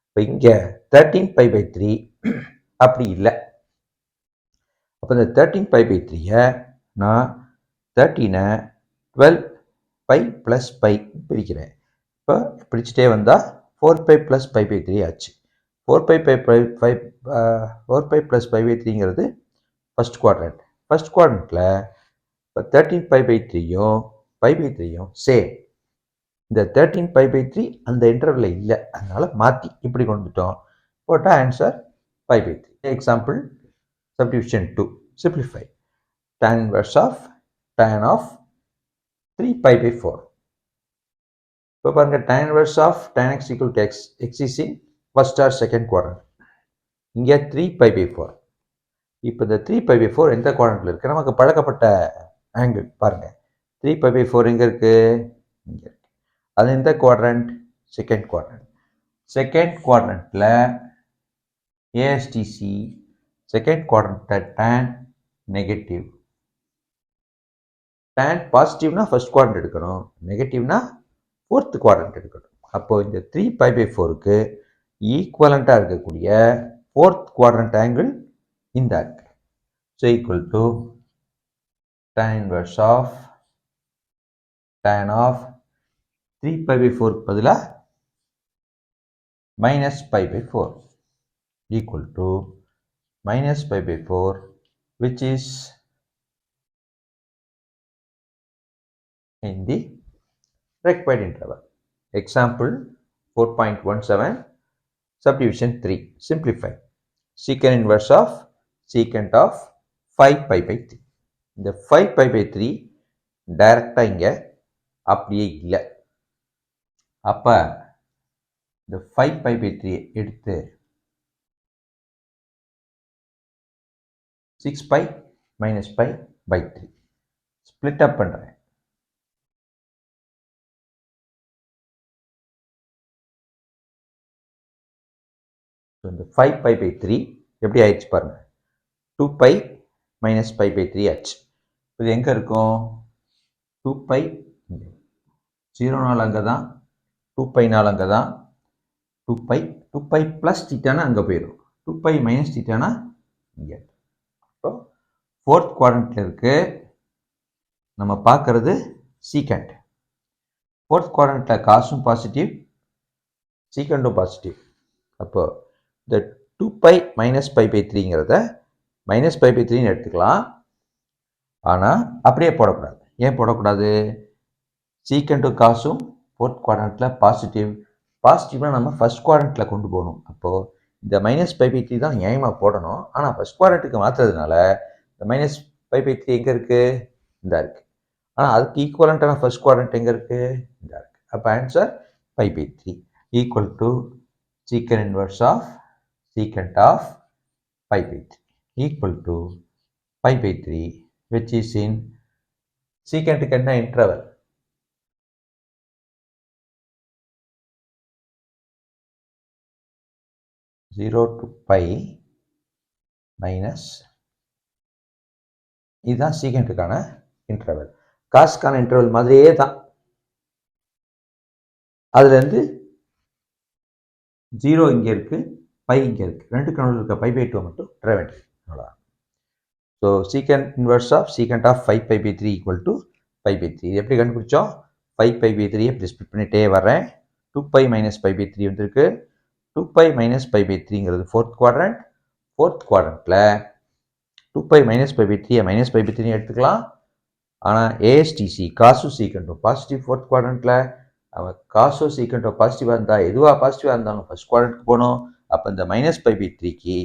இப்போ இங்கே 13π/3 அப்படி இல்லை. அப்போ இந்த 13π/3யை நான் 13ஐ 12π + π பிரிக்கிறேன். இப்போ பிரிச்சுட்டே வந்தால் 4π + π/3 ஆச்சு. 4π + π/3ங்கிறது ஃபர்ஸ்ட் குவாட்ரண்ட். ஃபர்ஸ்ட் குவாட்ரண்ட்டில் இப்போ 13π/3யும் π/3யும் சேம். இந்த 13π/3 அந்த இன்டர்வலில் இல்லை, அதனால் மாற்றி இப்படி கொண்டுட்டோம். போட்டால் answer π/3. Example substitution 2. Simplify. Tan inverse of tan of 3π/4. இப்போ பாருங்க, tan inverse of tan x equal to x. X is in first or second quadrant. இங்கே 3π/4. இப்போ இந்த 3π/4 எந்த குவாட்ரண்ட்டில் இருக்குது? நமக்கு பழக்கப்பட்ட ஆங்கிள் பாருங்கள். 3π/4 எங்கே இருக்குது? இங்கே இருக்குது. அது எந்த குவாட்ரண்ட்? Second quadrant. செகண்ட் குவாட்ரண்ட்டில் ASTC second quadrant tan negative. tan பாசிட்டிவ்னா ஃபர்ஸ்ட் குவாட்ரண்ட் எடுக்கணும், நெகட்டிவ்னா ஃபோர்த் குவாட்ரண்ட் எடுக்கணும். அப்போ இந்த 3π/4க்கு ஈக்குவலண்டா இருக்கக்கூடிய ஃபோர்த் குவாட்ரண்ட் ஆங்கிள் இந்த angle. So equal to tan inverse of tan of 3π/4க்கு பதிலாக -π/4 equal to -π/4 which is in the required interval. Example 4.17 subdivision 3. Simplify. Secant inverse of secant of 5π/3. இந்த 5π/3 டைரக்டா இங்க அப்படியே இல்லை. அப்ப இந்த 5π/3 எடுத்து 6π - π/3 ஸ்பிளிட் அப் பண்றேன். இந்த 5π/3 எப்படி ஆயிடுச்சு பாருங்க, 2π - π/3 ஆச்சு. இது எங்க இருக்கும், 2π 0 நாள் அங்கே தான், 2π நாள் அங்கே தான், 2π ப்ளஸ் தீட்டானா அங்கே போயிடும், 2π மைனஸ் தீட்டானா இங்கே. இப்போ ஃபோர்த் குவாட்ரண்ட்ல இருக்கு. நம்ம பார்க்கறது சீக்கண்ட். ஃபோர்த் குவாட்ரண்ட்ல காசும் பாசிட்டிவ், சீக்கண்டும் பாசிட்டிவ். அப்போ இந்த 2π - π/3ங்கிறத -π/3ன்னு எடுத்துக்கலாம். ஆனால் அப்படியே போடக்கூடாது. ஏன் போடக்கூடாது, சீக்கண்டும் காசும் ஃபோர்த் குவாட்ரண்ட்ல பாசிட்டிவ். பாசிட்டிவ்னா நம்ம ஃபர்ஸ்ட் குவாட்ரண்ட்ல கொண்டு போகணும். அப்போது இந்த -π/3 தான் நியாயமாக போடணும். ஆனால் ஃபர்ஸ்ட் குவாட்ரண்ட்டுக்கு மாற்றுறதுனால இந்த -π/3 எங்கே இருக்குது, இந்த இருக்குது. ஆனால் அதுக்கு ஈக்குவலண்ட்டான ஃபர்ஸ்ட் குவாட்ரண்ட் எங்கே இருக்குது, இந்த இருக்குது. அப்போ answer π/3 equal to secant inverse of secant of π/3 equal to π/3 which is in secantக்கு என்ன இன்டர்வல், 0 to π மைனஸ், இதுதான் சீக்கண்ட்டுக்கான இன்டர்வல். காசுக்கான இன்டர்வல் மாதிரியே தான். அதுலேருந்து 0 இங்கே இருக்குது, பை இங்கே இருக்குது, ரெண்டு கணக்கில் இருக்க π/2 மட்டும் ட்ரை வேண்டியது. அவ்வளோதான். So secant inverse of secant of 5π/3 equal to π/3. இது எப்படி கண்டுபிடிச்சோம், 5π/3 இப்படி ஸ்பிளிட் பண்ணிட்டே வரேன். 2π - π/3 வந்திருக்கு. 2π - π/3ங்கிறது ஃபோர்த் குவாட்ரண்ட். ஃபோர்த் குவாட்ரண்ட்ல 2π - π/3 -π/3 எடுத்துக்கலாம். ஆனால் ஏஎஸ்டிசி காசும் சீக்கண்டும் பாசிட்டிவ் ஃபோர்த் குவாட்ரண்ட்ல. அவன் காசோ சீக்கண்டோ பாசிட்டிவாக இருந்தால், எதுவாக பாசிட்டிவாக இருந்தாலும் ஃபர்ஸ்ட் குவாட்ரண்ட்க்கு போகணும். அப்போ இந்த -π/3க்கு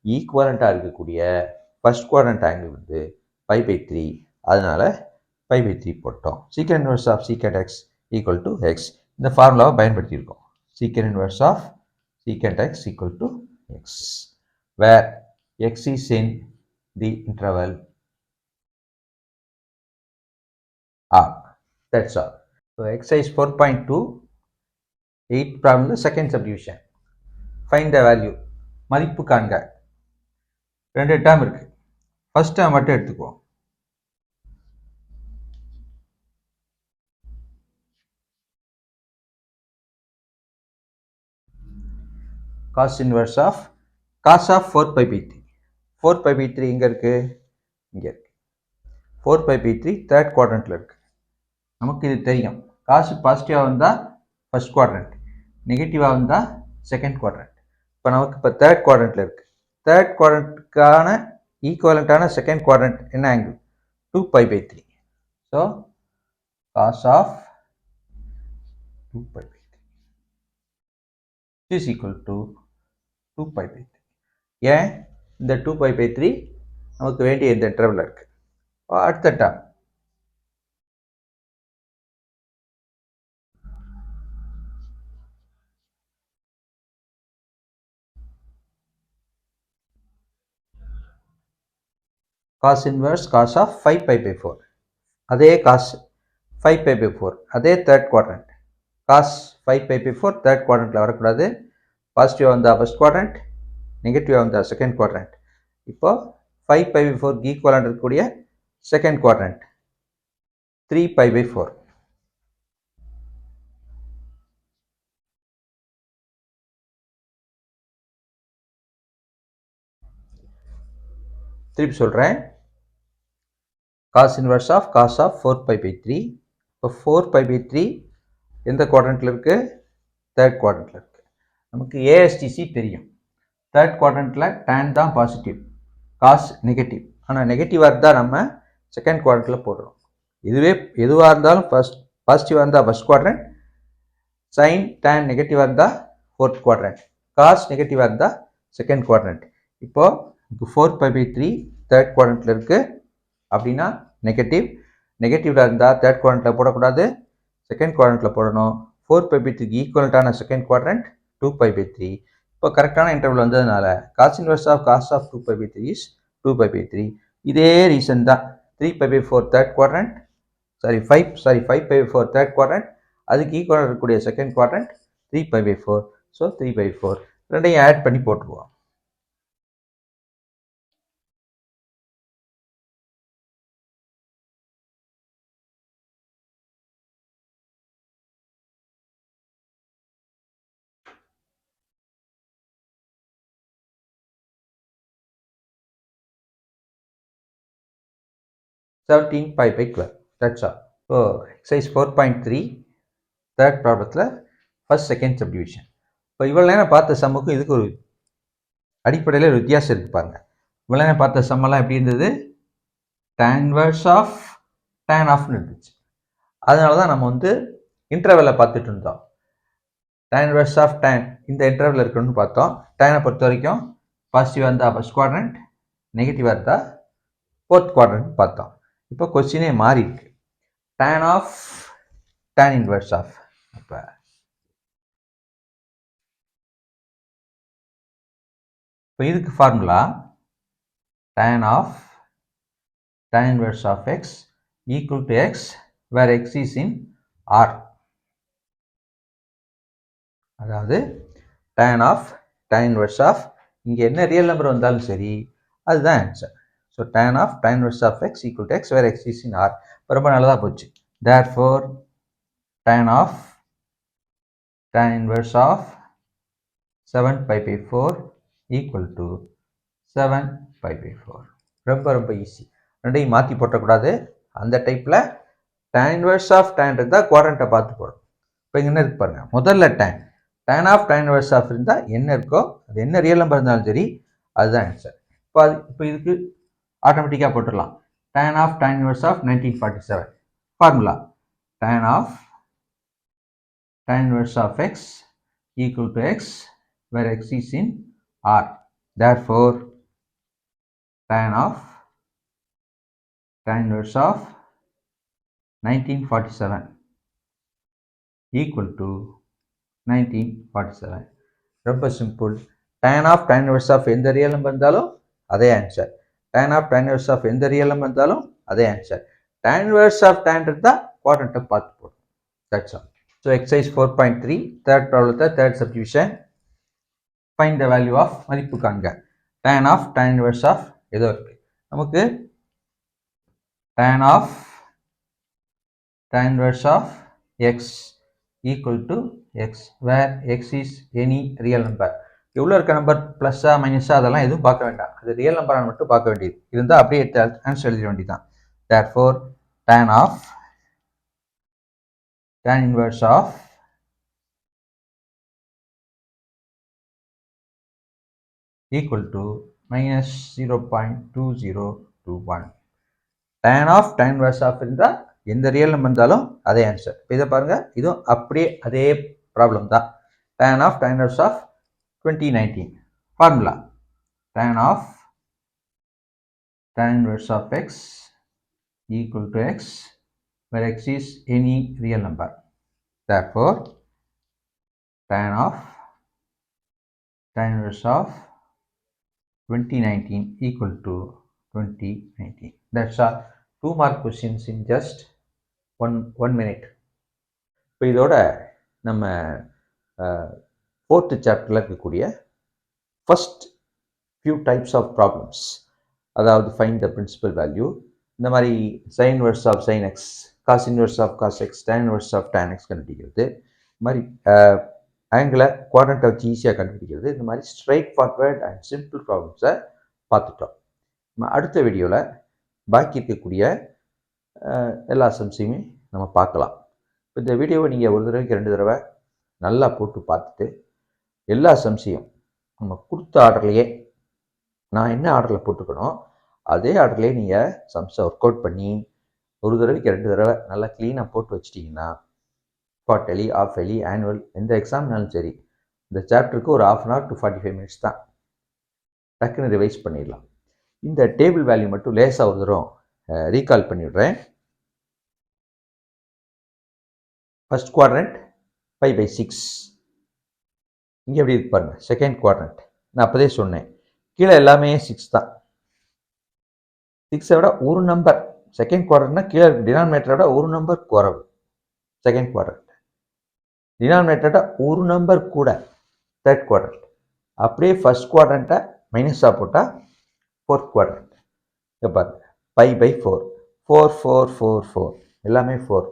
ஈக்குவலண்ட்டாக இருக்கக்கூடிய ஃபர்ஸ்ட் குவாட்ரண்ட் ஆங்கிள் வந்து π/3. அதனால π/3 போட்டோம். secant inverse of secant x equal to x. இந்த ஃபார்முலாவை பயன்படுத்தியிருக்கோம். secant inverse of secant x equal to x where x is in the interval R. That's all. So exercise 4.2 8th problem second subdivision. Find the value. மதிப்பு காண்க. ரெண்டு டேர்ம் இருக்கு. ஃபர்ஸ்ட் டேர்ம் மட்டும் எடுத்துக்குவோம். cos inverse of cos of 4π/3. 4π/3 எங்க இருக்கு, இங்க இருக்கு. 4π/3 தேர்ட் குவாட்ரண்ட்ல இருக்கு. நமக்கு இது தெரியும். காசு பாசிட்டிவா வந்தா ஃபர்ஸ்ட் குவாட்ரண்ட், நெகட்டிவா வந்தா செகண்ட் குவாட்ரண்ட். இப்போ நமக்கு இப்போ தேர்ட் குவாட்ரண்ட்ல இருக்கு. தேர்ட் குவாட்ரண்ட்டுக்கான ஈக்குவலண்டான செகண்ட் குவாட்ரண்ட் என்ன angle, 2π/3. So cos of 2π/3 is equal to 2π/3. ஏன் இந்த 2π/3 நமக்கு வேண்டிய இந்த இன்டர்வல்ல இருக்கு. அடுத்த term cos inverse cos of 5π/4. அதே cos 5π/4 அதே தேர்ட் குவாட்ரண்ட். cos 5π/4 தேர்ட் குவாட்ரண்ட்ல வரக்கூடாது. பாசிட்டிவ் வந்தா ஃபர்ஸ்ட் குவாட்ரண்ட், நெகட்டிவாக வந்தால் செகண்ட் குவாட்ரண்ட். இப்போ 5π/4 ஈக்குவலாக இருக்கக்கூடிய செகண்ட் குவாட்ரண்ட் 3π/4. திருப்பி சொல்கிறேன். cos inverse of cos of 4π/3. இப்போ 4π/3 எந்த குவாட்ரண்ட்டில் இருக்குது? தேர்ட் குவாட்ரண்ட்டில் இருக்குது. நமக்கு ஏஎஸ்டிசி தெரியும். தேர்ட் குவாட்ரண்ட்டில் tan தான் பாசிட்டிவ், காஸ் நெகட்டிவ். ஆனால் நெகட்டிவாக இருந்தால் நம்ம செகண்ட் குவாட்ரண்ட்டில் போடுறோம். இதுவே எதுவாக இருந்தாலும் ஃபர்ஸ்ட் பாசிட்டிவாக இருந்தால் ஃபர்ஸ்ட் குவாட்ரண்ட், சைன் tan நெகட்டிவாக இருந்தால் ஃபோர்த் குவாட்ரண்ட், காஸ் நெகட்டிவாக இருந்தால் செகண்ட் குவாட்ரண்ட். இப்போது 4π/3 தேர்ட் குவாட்ரண்ட்டில் இருக்குது அப்படின்னா நெகட்டிவாக இருந்தால் தேர்ட் குவாட்ரண்ட்டில் போடக்கூடாது, செகண்ட் குவாட்ரண்ட்டில் போடணும். 4π/3 ஈக்குவலண்ட்டான செகண்ட் குவாட்ரண்ட் 2π/3. இப்போ கரெக்டான இன்டர்வல் வந்ததுனால cos inverse of cos of 2π/3 is 2π/3. இதே ரீசன் தான் 3π/4 தேர்ட் குவாட்ரண்ட், 5π/4 தேர்ட் குவாட்ரண்ட், அதுக்கு ஈக்குவலாக இருக்கக்கூடிய செகண்ட் குவாட்ரண்ட் 3π/4. ஸோ 3/4 ரெண்டையும் ஆட் பண்ணி போட்டுருவோம். (17π/12). That's all. So exercise 4.3 third ப்ராப்ளத்தில் ஃபர்ஸ்ட் செகண்ட் சப்டிவிஷன். இப்போ இவ்வளோ நேரம் பார்த்த சம்முக்கும் இதுக்கு ஒரு அடிப்படையில் ஒரு வித்தியாசம் இருக்குது பாருங்கள். இவ்வளோ நேரம் பார்த்த சம்மெல்லாம் எப்படி இருந்தது? tan inverse of tan ஆஃப்னு இருந்துச்சு. அதனால தான் நம்ம இன்டர்வெல்லை பார்த்துட்டு இருந்தோம். tan inverse of tan இந்த இன்டர்வெல் இருக்கணும்னு பார்த்தோம். டேனை பொறுத்த வரைக்கும் பாசிட்டிவாக இருந்தால் ஃபர்ஸ்ட் குவாட்ரண்ட், நெகட்டிவாக இருந்தால் ஃபோர்த் குவாட்ரண்ட் பார்த்தோம். இப்போ கொஸ்டினே மாறி இருக்கு. tan of tan inverse of. அப்போ இதுக்கு formula tan of tan inverse of x equal to x where x is in R. அதாவது tan of tan inverse of இங்கே என்ன ரியல் நம்பர் வந்தாலும் சரி அதுதான் answer. So tan of tan inverse of x equal to x where x is in R. ரொம்ப நல்லதாக போச்சு. Therefore tan of tan inverse of 7π/4 equal to 7π/4. ரொம்ப ஈஸி. ரெண்டையும் மாற்றி போட்டக்கூடாது. அந்த டைப்பில் tan inverse of tan இருந்தால் குவாட்ரண்ட்டை பார்த்து போடும். இப்போ இங்கே என்ன இருக்கு பாருங்க. முதல்ல tan of tan inverse of இருந்தால் என்ன இருக்கோ அது என்ன ரியல் நம்பர் இருந்தாலும் சரி அதுதான் ஆன்சர். இப்போ இதுக்கு ஆட்டோமேட்டிக்காக போட்டுடலாம். tan of tan inverse of 1947. Formula tan of tan inverse of x equal to x where x is in R. Therefore tan of tan inverse of 1947 equal to 1947. ரொம்ப simple. tan of tan inverse of எந்த ரியல் நம்பர் இருந்தாலும் அதே answer. tan of tan inverse of எந்த ரியல் நம்பர் இருந்தாலும் அதே answer. tan inverse of tan இருந்தால் குவாட்ரண்ட்டை பார்த்து போடும். That's all. So exercise 4.3 third ப்ராப்ளத்தை third subdivision. Find the value of மதிப்பு காண்க. tan of tan inverse of ஏதோ இருக்கு. நமக்கு tan of tan inverse of x equal to x where x is any real number. எவ்வளோ இருக்க நம்பர் ப்ளஸ்ஸா மைனஸா அதெல்லாம் எதுவும் பார்க்க வேண்டாம். அது ரியல் நம்பராக மட்டும் பார்க்க வேண்டியது. இருந்தால் அப்படியே ஆன்சர் எழுத வேண்டியதுதான். Therefore tan of tan inverse of equal to minus 0.2021. tan of tan inverse of இருந்தால் எந்த ரியல் நம்பர் இருந்தாலும் அதே ஆன்சர். இப்போ இதை பாருங்க, இதுவும் அப்படியே அதே ப்ராப்ளம் தான். tan of tan inverse of 2019. Formula tan of tan inverse of x equal to x where x is any real number. Therefore tan of tan inverse of 2019 equal to 2019. That's all. 2 mark questions in just one minute. இப்போ இதோட நம்ம 4th சாப்டரில் இருக்கக்கூடிய first few types of problems. அதாவது find the principal value. இந்த மாதிரி sin inverse of sin x, cos inverse of cos x, tan inverse of tan x கண்டுபிடிக்கிறது. இந்த மாதிரி ஆங்கிளை குவாட்ரண்ட்டை வச்சு ஈஸியாக கண்டுபிடிக்கிறது. இந்த மாதிரி ஸ்ட்ரைட் ஃபார்வர்ட் அண்ட் சிம்பிள் ப்ராப்ளம்ஸை பார்த்துட்டோம். நம்ம அடுத்த வீடியோவில் பாக்கி இருக்கக்கூடிய எல்லா சம்ஸையுமே நம்ம பார்க்கலாம். இப்போ இந்த வீடியோவை நீங்கள் ஒரு தடவைக்கு 2 தடவை நல்லா போட்டு பார்த்துட்டு எல்லா சம்ஸையும் நம்ம கொடுத்த ஆர்டர்லேயே நான் என்ன ஆர்டரில் போட்டுக்கணும் அதே ஆர்டர்லேயே நீங்கள் சம்ஸை ஒர்க் அவுட் பண்ணி ஒரு தடவைக்கு 2 தடவை நல்லா க்ளீனாக போட்டு வச்சிட்டிங்கன்னா குவார்ட்டர்லி, ஆஃப் இயர்லி, ஆனுவல் எந்த எக்ஸாம்னாலும் சரி இந்த சாப்டருக்கு ஒரு 1/2 hour to 45 minutes தான், டக்குன்னு ரிவைஸ் பண்ணிடலாம். இந்த டேபிள் வேல்யூ மட்டும் லேசாக ஒரு தரம் ரீகால் பண்ணிவிடுறேன். First quadrant 5/6. இங்கே எப்படி இருக்கு பாருங்க. செகண்ட் குவாட்ரண்ட் நான் அப்போதே சொன்னேன் கீழே எல்லாமே 6 தான். 6 விட ஒரு நம்பர் செகண்ட் குவாட்ரண்ட்னா கீழே டினாமினேட்டரை விட ஒரு நம்பர் குறைவு. செகண்ட் குவாட்ரண்ட் டினாமினேட்டரை ஒரு நம்பர் கூட தேர்ட் குவாட்ரண்ட். அப்படியே ஃபர்ஸ்ட் குவாட்ரண்ட்டை மைனஸாக போட்டால் ஃபோர்த் குவாட்ரண்ட். இங்கே பாருங்க 5/4 4 4 4 4 எல்லாமே 4.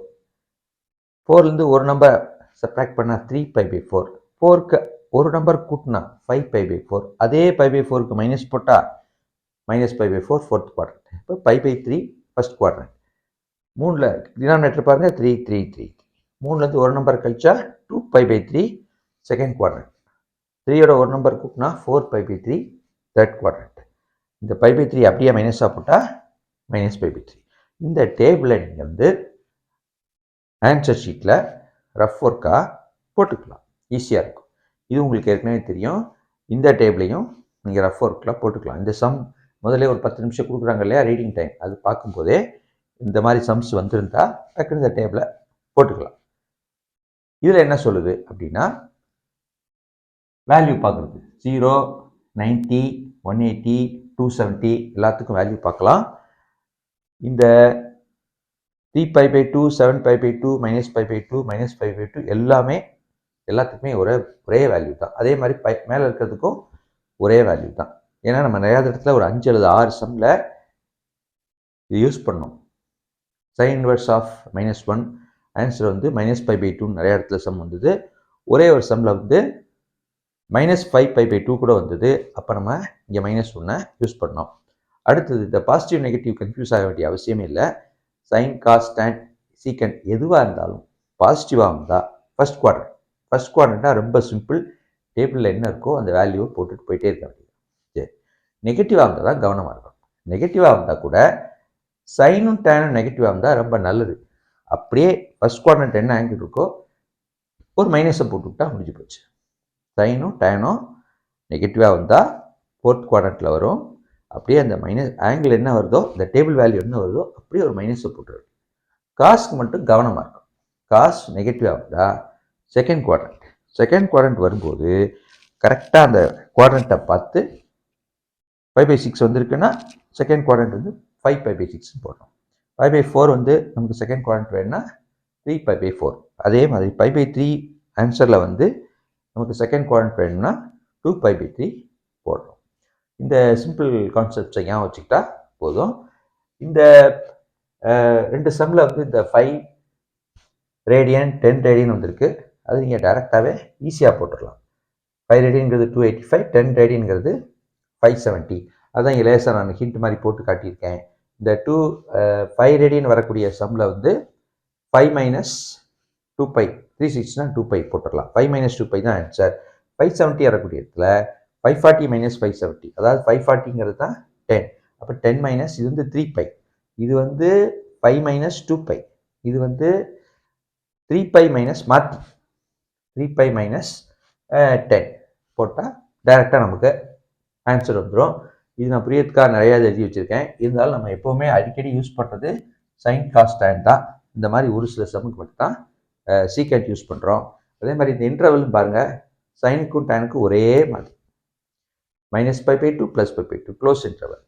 4லேருந்து ஒரு நம்பர் சப்ட்ராக்ட் பண்ணால் 3π/4. 4க்கு ஒரு நம்பர் கூட்டினா 5π/4. அதே π/4க்கு மைனஸ் போட்டால் -π/4 ஃபோர்த் குவாட்ரண்ட். இப்போ π/3 ஃபர்ஸ்ட் குவாட்ரண்ட். 3ல் டினாமினேட்டர் பாருங்கள் 3 3 3. 3லேருந்து ஒரு நம்பர் கழிச்சா 2π/3 செகண்ட் குவாட்ரண்ட். 3யோட ஒரு நம்பர் கூட்டினா 4π/3 தேர்ட் குவாட்ரண்ட். இந்த π/3 அப்படியே மைனஸாக போட்டால் -π/3. இந்த டேபிளை நீங்கள் வந்து ஆன்சர் ஷீட்டில் ரஃப் ஒர்க்காக போட்டுக்கலாம், ஈஸியாக இருக்கும். இது உங்களுக்கு ஏற்கனவே தெரியும். இந்த டேபிளையும் நீங்கள் ரஃப் ஒர்க்கில் போட்டுக்கலாம். இந்த சம் முதல்ல ஒரு 10 நிமிஷம் கொடுக்குறாங்க இல்லையா ரீடிங் டைம், அது பார்க்கும்போதே இந்த மாதிரி சம்ஸ் வந்திருந்தால் டக்குன்னு இந்த டேபிளை போட்டுக்கலாம். இதில் என்ன சொல்லுது அப்படின்னா வேல்யூ பார்க்குறது 0, 90, 180, 270 எல்லாத்துக்கும் வேல்யூ பார்க்கலாம். இந்த 3π/2, 7π/2, -π/2, -π/2 எல்லாத்துக்குமே ஒரே வேல்யூ தான். அதே மாதிரி மேலே இருக்கிறதுக்கும் ஒரே வேல்யூ தான். ஏன்னா நம்ம நிறையா இடத்துல ஒரு 5 அல்லது 6 சம்மில் இது யூஸ் பண்ணோம். sin inverse of -1 ஆன்சர் வந்து -π/2 நிறைய இடத்துல சம் வந்தது. ஒரே ஒரு சம்மில் வந்து -5π/2 கூட வந்தது. அப்போ நம்ம இங்கே -1 யூஸ் பண்ணோம். அடுத்தது இந்த பாசிட்டிவ் நெகட்டிவ் கன்ஃபியூஸ் ஆக வேண்டிய அவசியமே இல்லை. சைன், காஸ், டான், சீக்கண்ட் எதுவாக இருந்தாலும் பாசிட்டிவாக இருந்தால் ஃபர்ஸ்ட் குவாட்ரண்ட்டாக ரொம்ப சிம்பிள். டேபிளில் என்ன இருக்கோ அந்த வேல்யூவை போட்டுட்டு போயிட்டே இருக்க வேண்டியது. சரி, நெகட்டிவாக இருந்தால் தான் கவனமாக இருக்கும். நெகட்டிவாக இருந்தால் கூட சைனும் டேனும் நெகட்டிவாக இருந்தால் ரொம்ப நல்லது. அப்படியே ஃபர்ஸ்ட் குவாட்ரண்ட் என்ன ஆங்கிள் இருக்கோ ஒரு மைனஸை போட்டுவிட்டா முடிஞ்சு போச்சு. சைனும் டேனும் நெகட்டிவாக வந்தால் ஃபோர்த் குவாட்ரண்ட்டில் வரும். அப்படியே அந்த மைனஸ் ஆங்கிள் என்ன வருதோ இந்த டேபிள் வேல்யூ என்ன வருதோ அப்படியே ஒரு மைனஸை போட்டுருது. காஸ்க்கு மட்டும் கவனமாக இருக்கும். காஸ் நெகட்டிவாக வந்தால் செகண்ட் குவாட்ரண்ட் வரும்போது கரெக்டாக அந்த குவாட்ரண்ட்டை பார்த்து 5/6 வந்திருக்குன்னா செகண்ட் குவாட்ரண்ட் வந்து 5π/6 போடணும். 5/4 வந்து நமக்கு செகண்ட் குவாட்ரண்ட் வேணும்னா 3π/4. அதே மாதிரி π/3 ஆன்சரில் வந்து நமக்கு செகண்ட் குவாட்ரண்ட் வேணும்னா 2π/3 போடணும். இந்த சிம்பிள் கான்செப்ட்ஸை ஏன் வச்சுக்கிட்டா போதும். இந்த 2 சம்மில் வந்து இந்த 5 ரேடியன் 10 ரேடியன் வந்திருக்கு. அது நீங்கள் டைரெக்டாகவே ஈஸியாக போட்டுடலாம். 5 ரேடியன்கிறது 285, 10 ரேடியன்கிறது 570. அதான் இங்கே லேசாக நான் ஹிண்ட் மாதிரி போட்டு காட்டியிருக்கேன். இந்த 5 ரேடியன் வரக்கூடிய சம்மில் வந்து 5 - 2π 360 2π போட்டுடலாம். 5 - 2π தான் ஆன்சர். 570 வரக்கூடிய இடத்துல 540 - 570 அதாவது 540ங்கிறது தான் 10. அப்போ 10 இது வந்து 3π. இது வந்து 5 - 2π. இது வந்து 3π மாற்றி 3π - 10 போட்டால் டைரெக்டாக நமக்கு ஆன்சர் வந்துடும். இது நான் புரியறதுக்காக நிறையா எழுதி வச்சுருக்கேன். இருந்தாலும் நம்ம எப்போவுமே அடிக்கடி யூஸ் பண்ணுறது சைன், காஸ், டான் தான். இந்த மாதிரி ஒரு சில சம்முக்கு மட்டும் தான் சீக்கண்ட் யூஸ் பண்ணுறோம். அதே மாதிரி இந்த இன்டர்வல் பாருங்கள், சைனுக்கும் டேனுக்கும் ஒரே மாதிரி -π/2 +π/2 க்ளோஸ் இன்டர்வல்,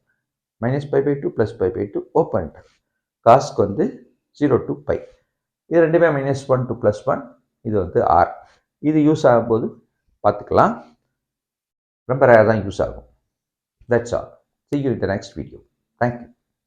-π/2 +π/2 ஓப்பன் இன்டர்வல். காஸ்க்கு வந்து 0 to π. இது ரெண்டுமே -1 to +1. இது வந்து ஆர். இது யூஸ் ஆகும்போது பார்த்துக்கலாம். ரொம்ப ரேர் தான் யூஸ் ஆகும். That's all. See you in the next video. Thank you.